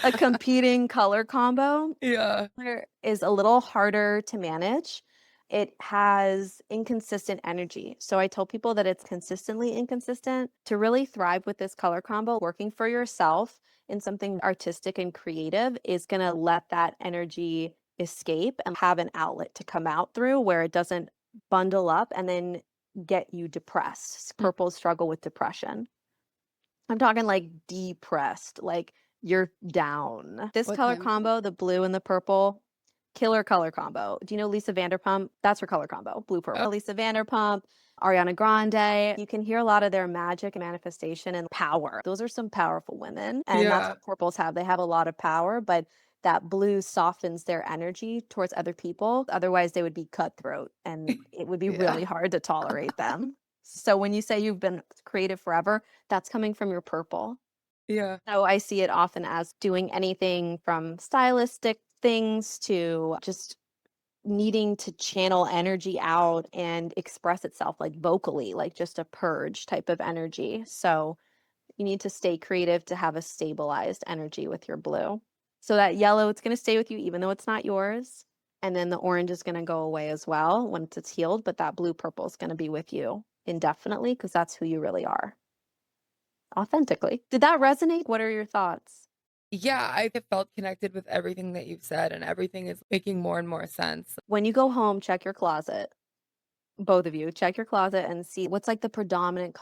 a competing color combo. Yeah. Color is a little harder to manage. It has inconsistent energy. So I tell people that it's consistently inconsistent. To really thrive with this color combo, working for yourself in something artistic and creative is going to let that energy escape and have an outlet to come out through where it doesn't bundle up and then get you depressed. Mm. Purple struggle with depression. I'm talking like depressed, like you're down. This What color time is it? combo, the blue and the purple, killer color combo. Do you know Lisa Vanderpump? That's her color combo, blue Oh, purple. Lisa Vanderpump, Ariana Grande. You can hear a lot of their magic and manifestation and power. Those are some powerful women. And that's yeah. what purples have. They have a lot of power, but that blue softens their energy towards other people. Otherwise, they would be cutthroat and it would be Yeah. really hard to tolerate them. So when you say you've been creative forever, that's coming from your purple. Yeah. So I see it often as doing anything from stylistic things to just needing to channel energy out and express itself like vocally, like just a purge type of energy. So you need to stay creative to have a stabilized energy with your blue. So that yellow, it's going to stay with you even though it's not yours. And then the orange is going to go away as well once it's healed, but that blue purple is going to be with you indefinitely because that's who you really are authentically. Did that resonate? What are your thoughts? Yeah, I have felt connected with everything that you've said, and everything is making more and more sense. When you go home, check your closet. Both of you, check your closet and see what's like the predominant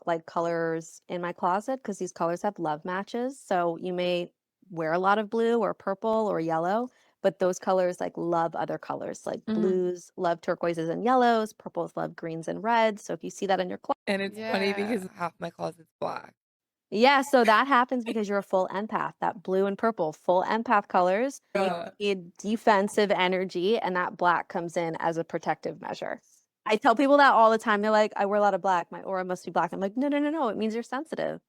like colors in my closet because these colors have love matches. So you may wear a lot of blue or purple or yellow, but those colors like love other colors. Like Mhm. blues love turquoises and yellows, purples love greens and reds. So if you see that in your closet, And it's funny Yeah. because half my closet's black. yeah, so that happens because you're a full empath. That blue and purple, full empath colors, you Yeah. need defensive energy, and that black comes in as a protective measure. I tell people that all the time. They're like, I wear a lot of black. My aura must be black. I'm like, no, no, no, no. It means you're sensitive.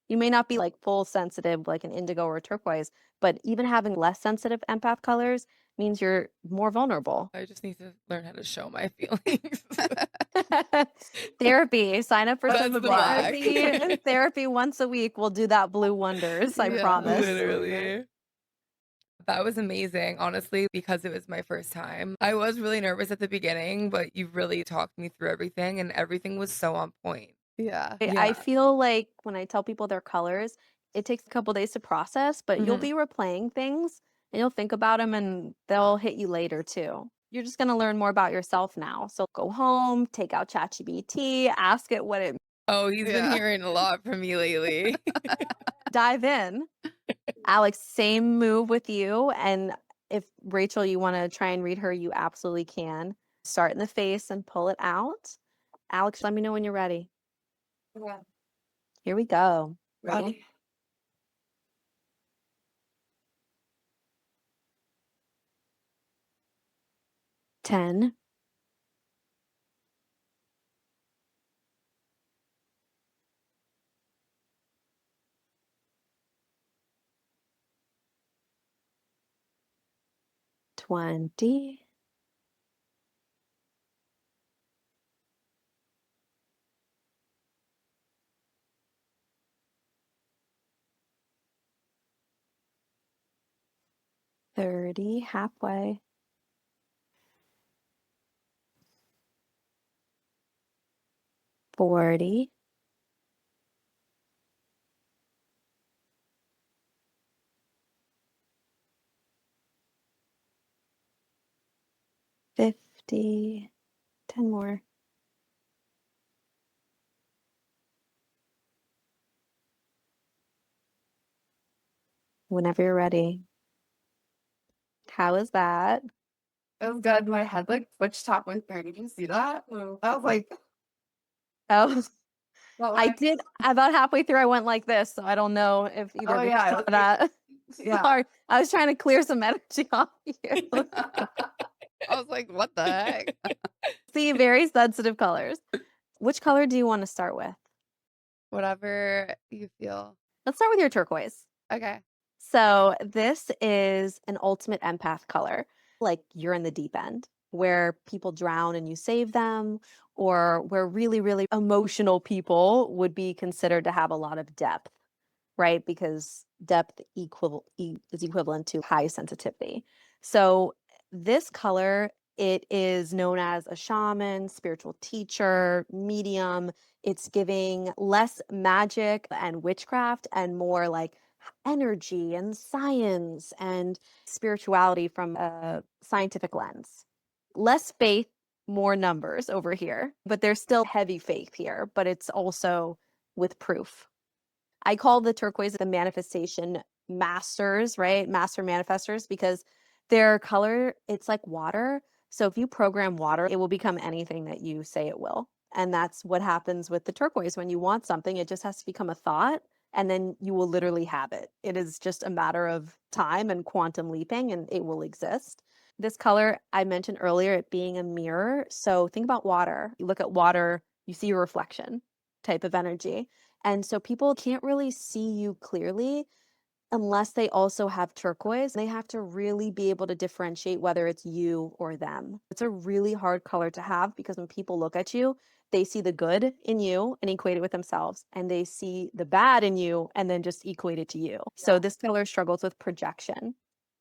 You may not be like full sensitive, like an indigo or a turquoise, but even having less sensitive empath colors means you're more vulnerable. I just need to learn how to show my feelings. Therapy. Sign up for some That's the black. therapy. Therapy once a week will do that blue wonders. I Yeah. promise. Literally. That was amazing, honestly, because it was my first time. I was really nervous at the beginning, but you really talked me through everything, and everything was so on point. Yeah. I Yeah. feel like when I tell people their colors, it takes a couple days to process, but you'll Mhm. be replaying things and you'll think about them and they'll hit you later too. You're just going to learn more about yourself now. So go home, take out ChatGPT, ask it what it Oh, he's been Yeah. hearing a lot from me lately. dive in. Alex, same move with you. And if Rachel, you want to try and read her, you absolutely can. Start in the face and pull it out. Alex, let me know when you're ready. Yeah. Here we go. Ready? 10, 20, 30, halfway, 40, 50, 10 more. Whenever you're ready. How is that? It was good. My head like switched top and there. Did you see that? I was like, Oh, what I was did about halfway through, I went like this, so I don't know if either oh of you yeah, saw that. yeah. Sorry, I was trying to clear some energy off you. I was like, what the heck? See, very sensitive colors. Which color do you want to start with? Whatever you feel. Let's start with your turquoise. Okay. So, this is an ultimate empath color. Like you're in the deep end where people drown and you save them, or where really, really emotional people would be considered to have a lot of depth, right? Because is equivalent to high sensitivity. So this color, it is known as a shaman, spiritual teacher, medium. It's giving less magic and witchcraft and more like energy and science and spirituality from a scientific lens. Less faith, more numbers over here, but there's still heavy faith here, but it's also with proof. I call the turquoise the manifestation masters, right? Master manifestors, because their color, it's like water. So if you program water, it will become anything that you say it will. And that's what happens with the turquoise. When you want something, it just has to become a thought and then you will literally have it. It is just a matter of time and quantum leaping and it will exist. This color, I mentioned earlier, it being a mirror. So think about water. You look at water, you see your reflection type of energy. And so people can't really see you clearly unless they also have turquoise. They have to really be able to differentiate whether it's you or them. It's a really hard color to have because when people look at you, they see the good in you and equate it with themselves, and they see the bad in you and then just equate it to you. So this color struggles with projection.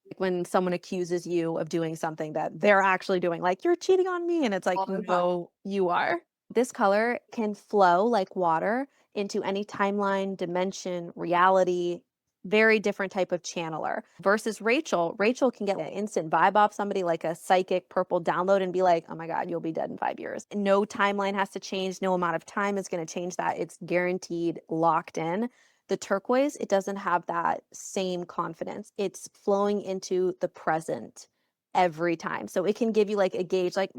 Like when someone accuses you of doing something that they're actually doing, like you're cheating on me, and it's like, All the time. no, you are. This color can flow like water into any timeline, dimension, reality, very different type of channeler. Versus Rachel, Rachel can get an instant vibe off somebody like a psychic purple download and be like, oh my God, you'll be dead in 5 years. No timeline has to change. No amount of time is going to change that. It's guaranteed, locked in. The turquoise, it doesn't have that same confidence. It's flowing into the present every time. So it can give you like a gauge, like,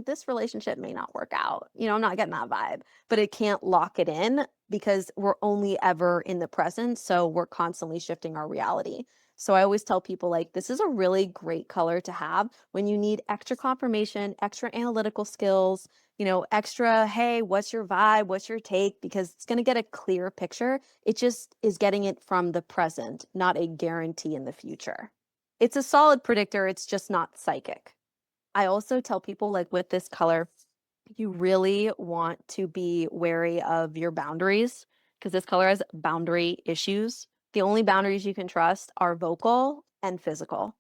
this relationship may not work out. I'm not getting that vibe, but it can't lock it in because we're only ever in the present. So we're constantly shifting our reality. So I always tell people, like, this is a really great color to have when you need extra confirmation, extra analytical skills, extra, hey, what's your vibe? What's your take? Because it's going to get a clear picture. It just is getting it from the present, not a guarantee in the future. It's a solid predictor. It's just not psychic. I also tell people, like, with this color, you really want to be wary of your boundaries because this color has boundary issues. The only boundaries you can trust are vocal and physical.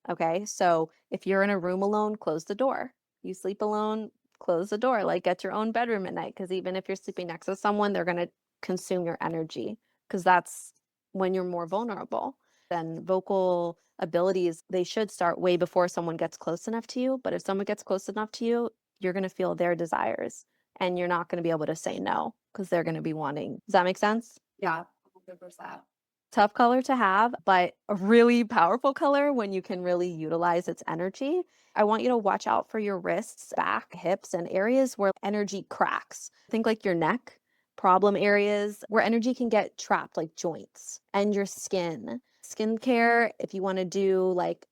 Okay. So if you're in a room alone, close the door. You sleep alone, close the door. Like, get your own bedroom at night. Because even if you're sleeping next to someone, they're going to consume your energy because that's when you're more vulnerable. Then vocal abilities, they should start way before someone gets close enough to you. But if someone gets close enough to you, you're going to feel their desires and you're not going to be able to say no because they're going to be wanting. Does that make sense? Yeah, 100%. Tough color to have, but a really powerful color when you can really utilize its energy. I want you to watch out for your wrists, back, hips, and areas where energy cracks. Think like your neck, problem areas where energy can get trapped, like joints, and your skin. Skincare, if you want to do like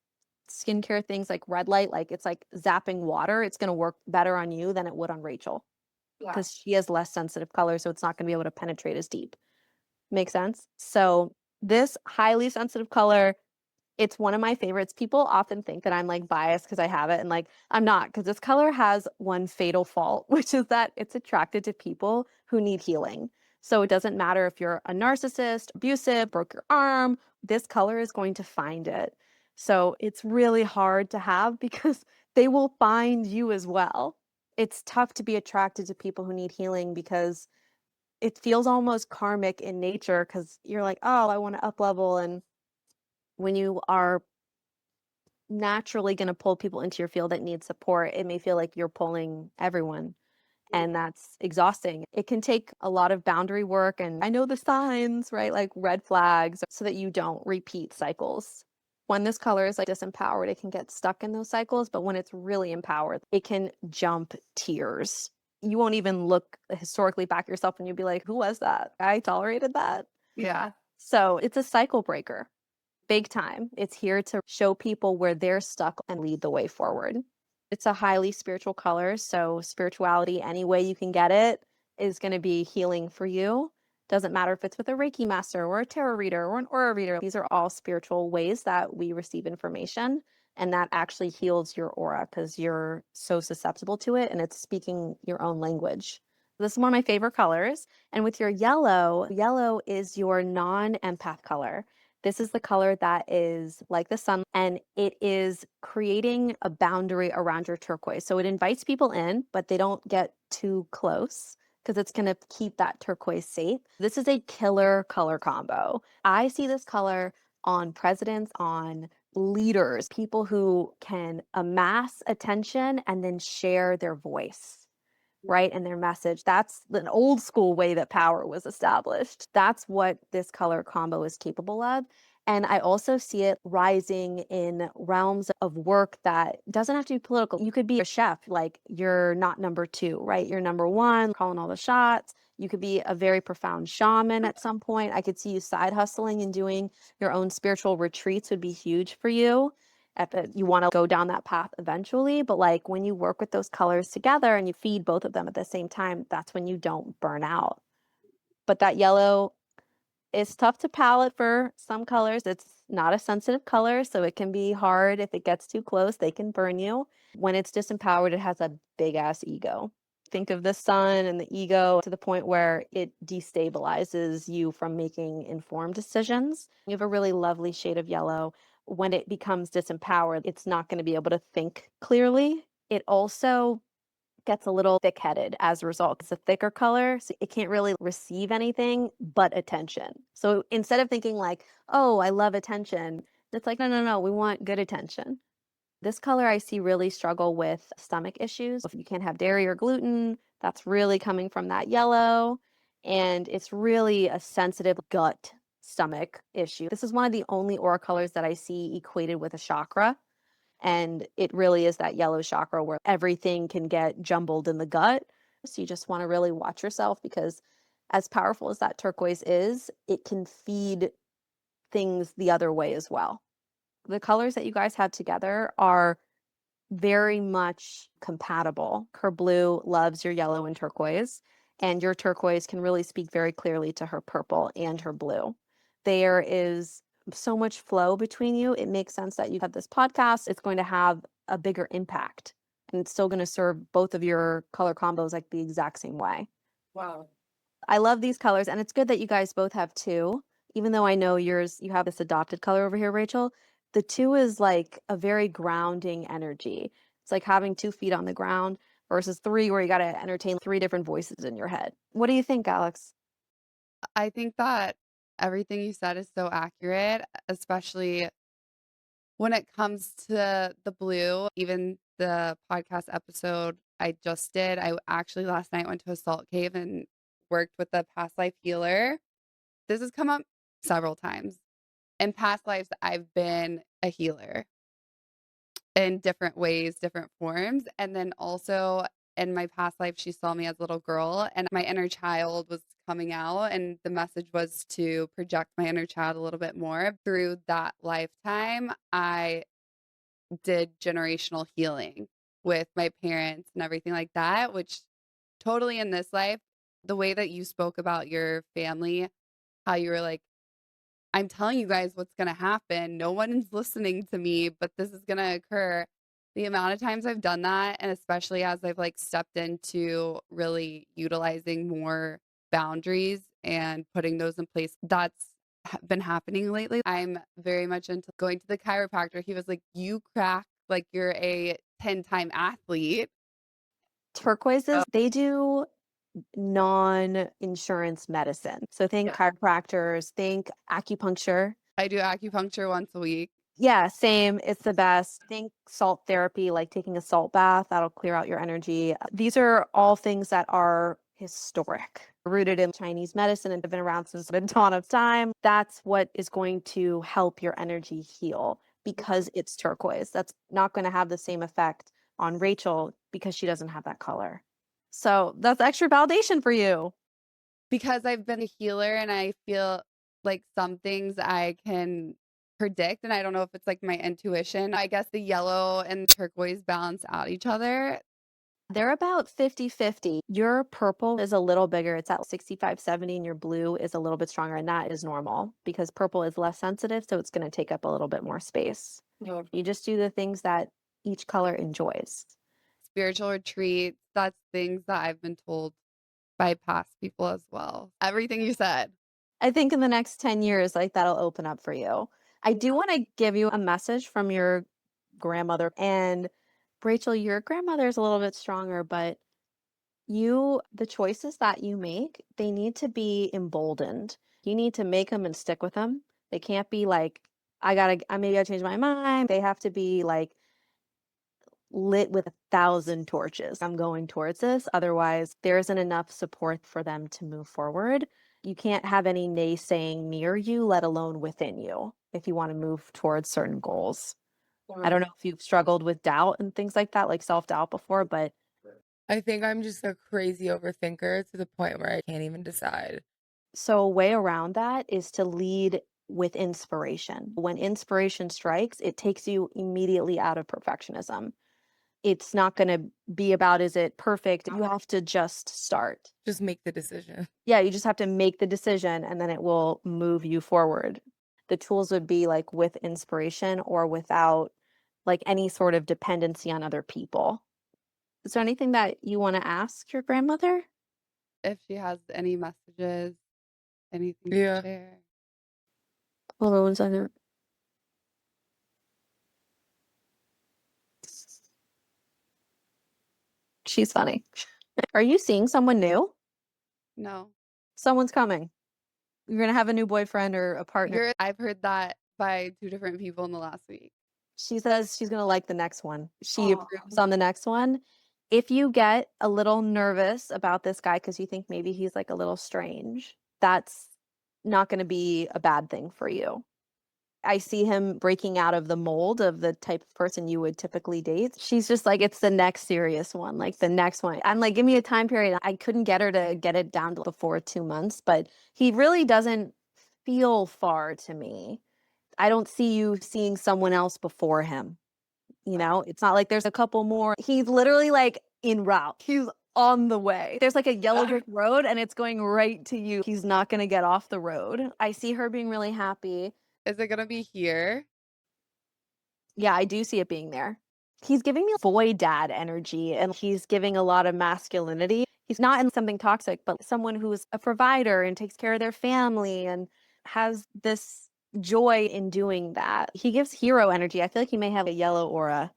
skincare things like red light, like it's like zapping water, it's going to work better on you than it would on Rachel Yeah. because she has less sensitive color, so it's not going to be able to penetrate as deep. Make sense? So this highly sensitive color, it's one of my favorites. People often think that I'm like biased because I have it, and like I'm not, because this color has one fatal fault, which is that it's attracted to people who need healing. So it doesn't matter if you're a narcissist, abusive, broke your arm, this color is going to find it. So it's really hard to have because they will find you as well. It's tough to be attracted to people who need healing because it feels almost karmic in nature because you're like, oh, I want to up level. And when you are naturally going to pull people into your field that need support, it may feel like you're pulling everyone. And that's exhausting. It can take a lot of boundary work. And I know the signs, right? Like red flags, so that you don't repeat cycles. When this color is like disempowered, it can get stuck in those cycles, but when it's really empowered, it can jump tiers. You won't even look historically back yourself and you'll be like, who was that? I tolerated that. Yeah. So it's a cycle breaker, big time. It's here to show people where they're stuck and lead the way forward. It's a highly spiritual color, so spirituality, any way you can get it, is going to be healing for you. Doesn't matter if it's with a Reiki master or a tarot reader or an aura reader. These are all spiritual ways that we receive information, and that actually heals your aura because you're so susceptible to it and it's speaking your own language. This is one of my favorite colors. And with your yellow, yellow is your non-empath color. This is the color that is like the sun, and it is creating a boundary around your turquoise. So it invites people in, but they don't get too close because it's going to keep that turquoise safe. This is a killer color combo. I see this color on presidents, on leaders, people who can amass attention and then share their voice, right? And their message. That's an old school way that power was established. That's what this color combo is capable of. And I also see it rising in realms of work that doesn't have to be political. You could be a chef, like you're not number two, right? You're number one, calling all the shots. You could be a very profound shaman at some point. I could see you side hustling and doing your own spiritual retreats would be huge for you if you want to go down that path eventually. But like when you work with those colors together and you feed both of them at the same time, that's when you don't burn out. But that yellow is tough to palette for some colors. It's not a sensitive color, so it can be hard. If it gets too close, they can burn you. When it's disempowered, it has a big ass ego. Think of the sun and the ego to the point where it destabilizes you from making informed decisions. You have a really lovely shade of yellow. When it becomes disempowered, it's not going to be able to think clearly. It also gets a little thick-headed as a result. It's a thicker color, so it can't really receive anything but attention. So instead of thinking like, "Oh, I love attention," it's like, "No, no, no, we want good attention." This color I see really struggle with stomach issues. If you can't have dairy or gluten, that's really coming from that yellow, and it's really a sensitive gut stomach issue. This is one of the only aura colors that I see equated with a chakra. And it really is that yellow chakra where everything can get jumbled in the gut. So you just want to really watch yourself because as powerful as that turquoise is, it can feed things the other way as well. The colors that you guys have together are very much compatible. Her blue loves your yellow and turquoise, and your turquoise can really speak very clearly to her purple and her blue. There is so much flow between you. It makes sense that you have this podcast. It's going to have a bigger impact, and it's still going to serve both of your color combos like the exact same way. Wow. I love these colors, and it's good that you guys both have two. Even though I know yours, you have this adopted color over here, Rachel. The two is like a very grounding energy. It's like having 2 feet on the ground versus three, where you got to entertain three different voices in your head. What do you think, Alex? I think that everything you said is so accurate, especially when it comes to the blue. Even the podcast episode I just did, I actually last night went to a salt cave and worked with a past life healer. This has come up several times. In past lives, I've been a healer in different ways, different forms. And then also in my past life, she saw me as a little girl and my inner child was coming out. And the message was to project my inner child a little bit more. Through that lifetime, I did generational healing with my parents and everything like that, which totally in this life, the way that you spoke about your family, how you were like, I'm telling you guys what's going to happen. No one is listening to me, but this is going to occur. The amount of times I've done that, and especially as I've like stepped into really utilizing more boundaries and putting those in place, that's been happening lately. I'm very much into going to the chiropractor. He was like, you crack like you're a 10-time athlete. Turquoises, they do non-insurance medicine. So think Yeah. chiropractors, think acupuncture. I do acupuncture once a week. Yeah, same. It's the best. Think salt therapy, like taking a salt bath, that'll clear out your energy. These are all things that are historic, rooted in Chinese medicine and have been around since the dawn of time. That's what is going to help your energy heal. because it's turquoise. That's not going to have the same effect on Rachel because she doesn't have that color. So that's extra validation for you. Because I've been a healer and I feel like some things I can predict, and I don't know if it's like my intuition. I guess the yellow and turquoise balance out each other. They're about 50-50. Your purple is a little bigger. It's at 65-70, and your blue is a little bit stronger. And that is normal because purple is less sensitive. So it's going to take up a little bit more space. You just do the things that each color enjoys. Spiritual retreats, that's things that I've been told by past people as well. Everything you said. I think in the next 10 years, like that'll open up for you. I do want to give you a message from your grandmother. And Rachel, your grandmother is a little bit stronger, but the choices that you make, they need to be emboldened. You need to make them and stick with them. They can't be like, maybe I changed my mind. They have to be like lit with 1,000 torches. I'm going towards this. Otherwise, there isn't enough support for them to move forward. You can't have any naysaying near you, let alone within you, if you want to move towards certain goals. I don't know if you've struggled with doubt and things like self-doubt before, but I think I'm just a crazy overthinker to the point where I can't even decide. so a way around that is to lead with inspiration. When inspiration strikes, it takes you immediately out of perfectionism. It's not going to be about, is it perfect? You have to just start. Just make the decision. Yeah, you just have to make the decision and then it will move you forward. The tools would be like with inspiration or without like any sort of dependency on other people. Is there anything that you want to ask your grandmother? If she has any messages, anything to Yeah. share. Hold on one second. She's funny. Are you seeing someone new? No. Someone's coming. You're gonna have a new boyfriend or a partner. I've heard that by 2 different people in the last week. She says she's gonna like the next one. She Aw. approves on the next one. If you get a little nervous about this guy because you think maybe he's like a little strange, that's not gonna be a bad thing for you. I see him breaking out of the mold of the type of person you would typically date. She's just like, it's the next serious one, like the next one. I'm like, give me a time period. I couldn't get her to get it down to before 2 months, but he really doesn't feel far to me. I don't see you seeing someone else before him. It's not like there's a couple more. He's literally like en route. He's on the way. There's like a yellow brick road and it's going right to you. He's not going to get off the road. I see her being really happy. Is it gonna be here? Yeah, I do see it being there. He's giving me boy dad energy and he's giving a lot of masculinity. He's not in something toxic, but someone who's a provider and takes care of their family and has this joy in doing that. He gives hero energy. I feel like he may have a yellow aura.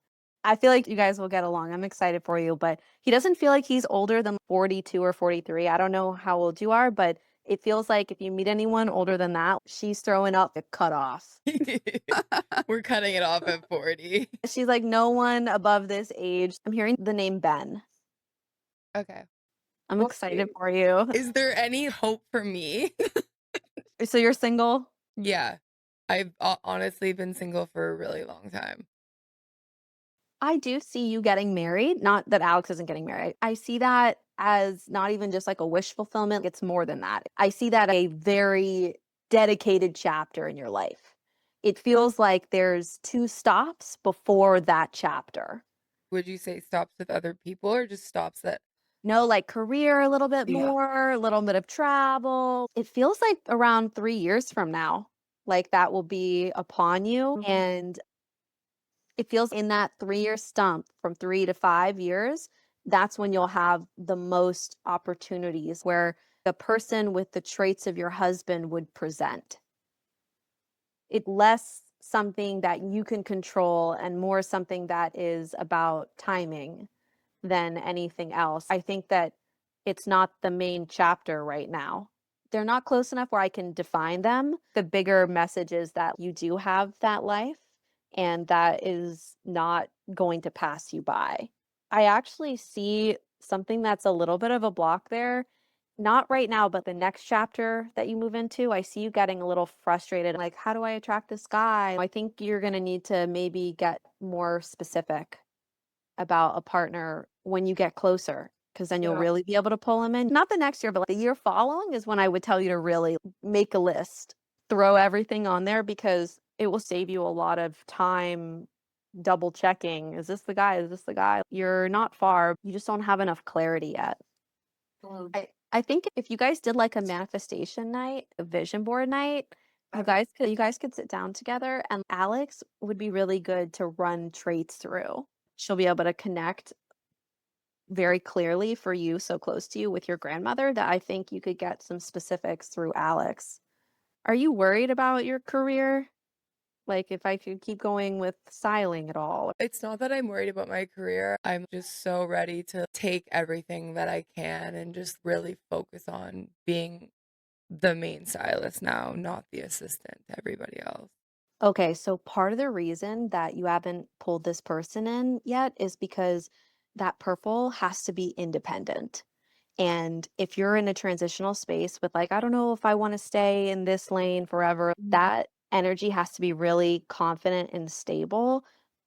I feel like you guys will get along. I'm excited for you, but he doesn't feel like he's older than 42 or 43. I don't know how old you are, but it feels like if you meet anyone older than that, she's throwing up the cutoff. We're cutting it off at 40. She's like, no one above this age. I'm hearing the name Ben. Okay. I'm We'll excited see. for you. Is there any hope for me? So you're single? Yeah. I've honestly been single for a really long time. I do see you getting married. Not that Alex isn't getting married. I see that as not even just like a wish fulfillment. It's more than that. I see that a very dedicated chapter in your life. It feels like there's two stops before that chapter. Would you say stops with other people or just stops that? No, like career a little bit Yeah. more, a little bit of travel. It feels like around 3 years from now, like that will be upon you. And it feels in that 3 year stump from 3 to 5 years, that's when you'll have the most opportunities where the person with the traits of your husband would present. It less something that you can control and more something that is about timing than anything else. I think that it's not the main chapter right now. They're not close enough where I can define them. The bigger message is that you do have that life and that is not going to pass you by. I actually see something that's a little bit of a block there Not right now, but the next chapter that you move into, I see you getting a little frustrated, like, "How do I attract this guy?" I think you're gonna need to maybe get more specific about a partner when you get closer, because then you'll Yeah. really be able to pull him in. Not the next year, but like the year following is when I would tell you to really make a list, throw everything on there because it will save you a lot of time double checking. Is this the guy? Is this the guy? You're not far. You just don't have enough clarity yet. I think if you guys did like a manifestation night, a vision board night, you guys could sit down together and Alex would be really good to run traits through. She'll be able to connect very clearly for you so close to you with your grandmother that I think you could get some specifics through Alex. Are you worried about your career? Like if I could keep going with styling at all? It's not that I'm worried about my career. I'm just so ready to take everything that I can and just really focus on being the main stylist now, not the assistant to everybody else. Okay, so part of the reason that you haven't pulled this person in yet is because that purple has to be independent. And if you're in a transitional space with like, I don't know if I want to stay in this lane forever, that energy has to be really confident and stable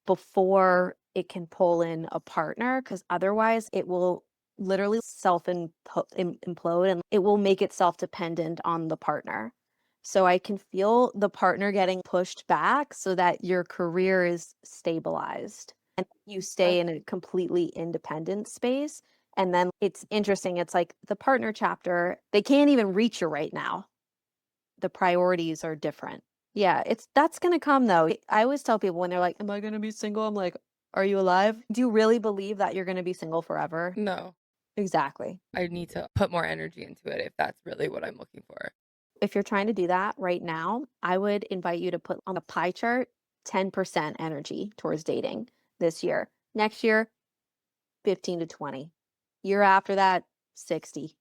before it can pull in a partner, because otherwise it will literally implode and it will make itself dependent on the partner. So I can feel the partner getting pushed back so that your career is stabilized and you stay in a completely independent space. And then it's interesting. It's like the partner chapter, they can't even reach you right now. The priorities are different. Yeah, that's going to come though. I always tell people when they're like, "Am I going to be single?" I'm like, "Are you alive? Do you really believe that you're going to be single forever?" No, Exactly. I need to put more energy into it if that's really what I'm looking for. If you're trying to do that right now, I would invite you to put on a pie chart 10% energy towards dating this year. Next year, 15 to 20. Year after that, 60.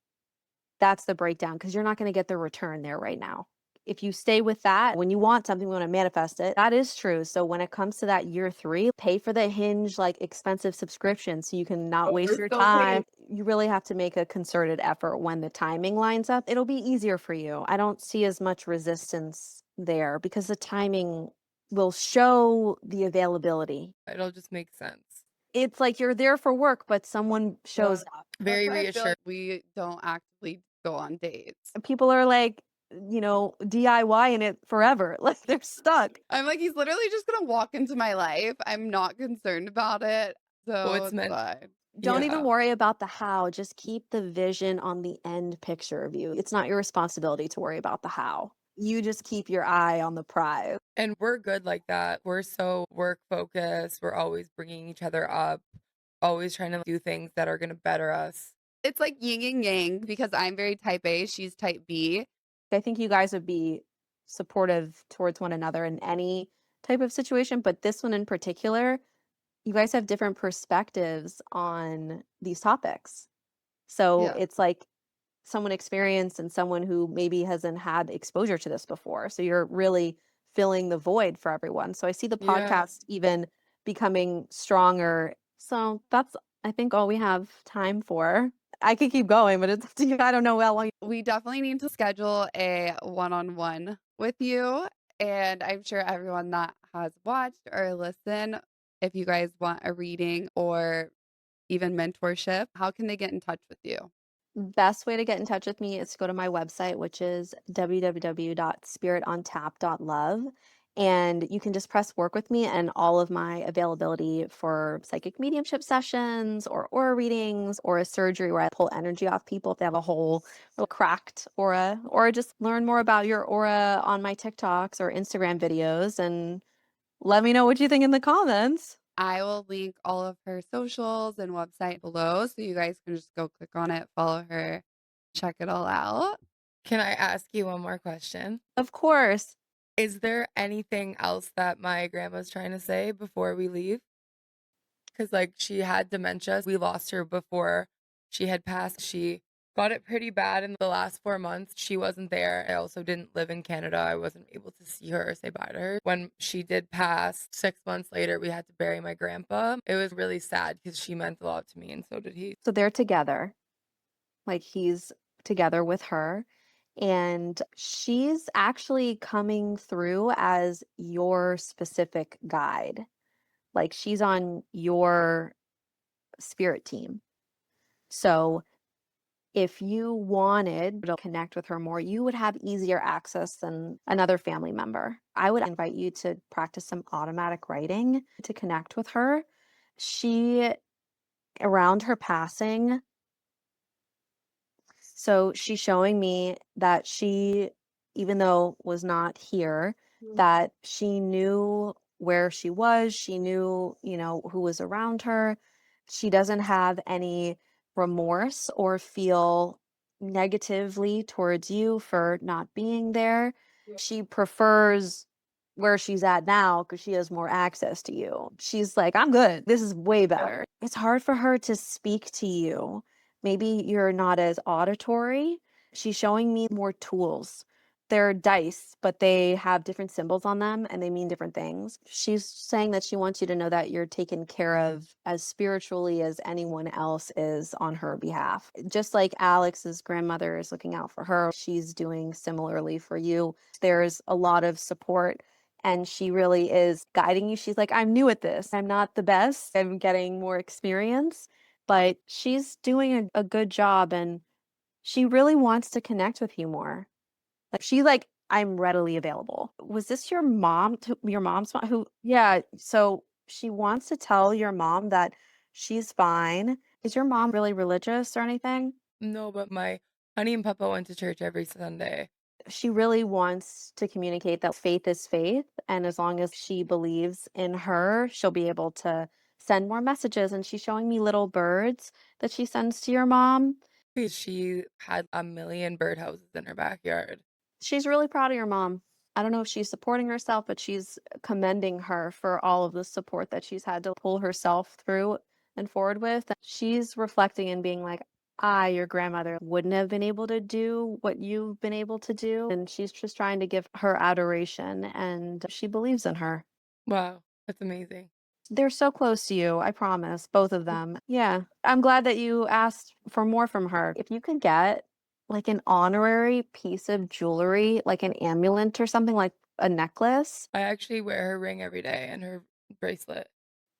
That's the breakdown because you're not going to get the return there right now. If you stay with that, when you want something, you want to manifest it. That is true. So when it comes to that year 3, pay for the Hinge like expensive subscription so you can not waste your time. You really have to make a concerted effort when the timing lines up. It'll be easier for you. I don't see as much resistance there because the timing will show the availability. It'll just make sense. It's like you're there for work, but someone shows up. Very That's why I feel reassured. like we don't actively go on dates. People are like, DIY in it forever. Like they're stuck. I'm like, he's literally just gonna walk into my life. I'm not concerned about it, Well, so it's it's meant. fine. Don't even Yeah. worry about the how. Just keep the vision on the end picture of you. It's not your responsibility to worry about the how. You just keep your eye on the prize. And we're good like that. We're so work focused. We're always bringing each other up, always trying to do things that are going to better us. It's like yin and yang because I'm very type A, she's type B. I think you guys would be supportive towards one another in any type of situation, but this one in particular, you guys have different perspectives on these topics. So Yeah. it's like someone experienced and someone who maybe hasn't had exposure to this before. So you're really filling the void for everyone. So I see the Yeah. podcast even becoming stronger. So that's, I think, all we have time for. I could keep going, but it's up to you. I don't know how long. We definitely need to schedule a one-on-one with you. And I'm sure everyone that has watched or listened, if you guys want a reading or even mentorship, how can they get in touch with you? Best way to get in touch with me is to go to my website, which is www.spiritontap.love. And you can just press work with me and all of my availability for psychic mediumship sessions or aura readings or a surgery where I pull energy off people if they have a whole little cracked aura, or just learn more about your aura on my TikToks or Instagram videos. And let me know what you think in the comments. I will link all of her socials and website below so you guys can just go click on it, follow her, check it all out. Can I ask you one more question? Of course. Is there anything else that my grandma's trying to say before we leave? Because, like, she had dementia. We lost her before she had passed. She got it pretty bad in the last 4 months. She wasn't there. I also didn't live in Canada. I wasn't able to see her or say bye to her. When she did pass, 6 months later, we had to bury my grandpa. It was really sad because she meant a lot to me, and so did he. So they're together. Like he's together with her. And she's actually coming through as your specific guide. Like she's on your spirit team. So if you wanted to connect with her more, you would have easier access than another family member. I would invite you to practice some automatic writing to connect with her. She, around her passing, so she's showing me that she, even though was not here, that she knew where she was. She knew, who was around her. She doesn't have any remorse or feel negatively towards you for not being there. She prefers where she's at now because she has more access to you. She's like, I'm good. This is way better. It's hard for her to speak to you. Maybe you're not as auditory. She's showing me more tools. They're dice, but they have different symbols on them and they mean different things. She's saying that she wants you to know that you're taken care of as spiritually as anyone else is on her behalf. Just like Alex's grandmother is looking out for her, she's doing similarly for you. There's a lot of support and she really is guiding you. She's like, I'm new at this. I'm not the best. I'm getting more experience, but she's doing a good job and she really wants to connect with you more. Like she's like, I'm readily available. Was this your mom, your mom's mom who, yeah. So she wants to tell your mom that she's fine. Is your mom really religious or anything? No, but my honey and papa went to church every Sunday. She really wants to communicate that faith is faith. And as long as she believes in her, she'll be able to send more messages. And she's showing me little birds that she sends to your mom. She had a million birdhouses in her backyard. She's really proud of your mom. I don't know if she's supporting herself, but she's commending her for all of the support that she's had to pull herself through and forward with. She's reflecting and being like, your grandmother wouldn't have been able to do what you've been able to do. And she's just trying to give her adoration and she believes in her. Wow, that's amazing. They're so close to you, I promise, both of them. Yeah. I'm glad that you asked for more from her. If you could get like an honorary piece of jewelry, like an amulet or something, like a necklace. I actually wear her ring every day and her bracelet.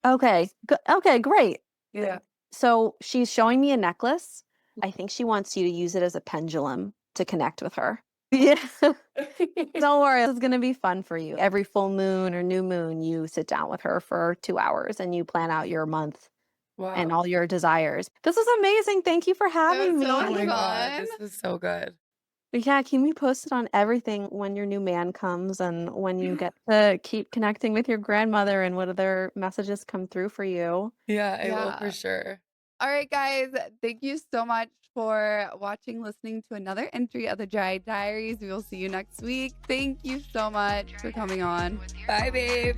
Okay. Okay, great. Yeah. So she's showing me a necklace. I think she wants you to use it as a pendulum to connect with her. Yeah. Don't worry, this is going to be fun for you. Every full moon or new moon, you sit down with her for 2 hours and you plan out your month and Wow. all your desires. This is amazing. Thank you for having so Oh me. much my God, fun. this was so good. Yeah, keep me posted on everything when your new man comes and when you get to keep connecting with your grandmother and what other messages come through for you. Yeah, I will for Yeah. sure. All right, guys. Thank you so much for watching, listening to another entry of the Diaries. We will see you next week. Thank you so much for coming on. Bye, babe.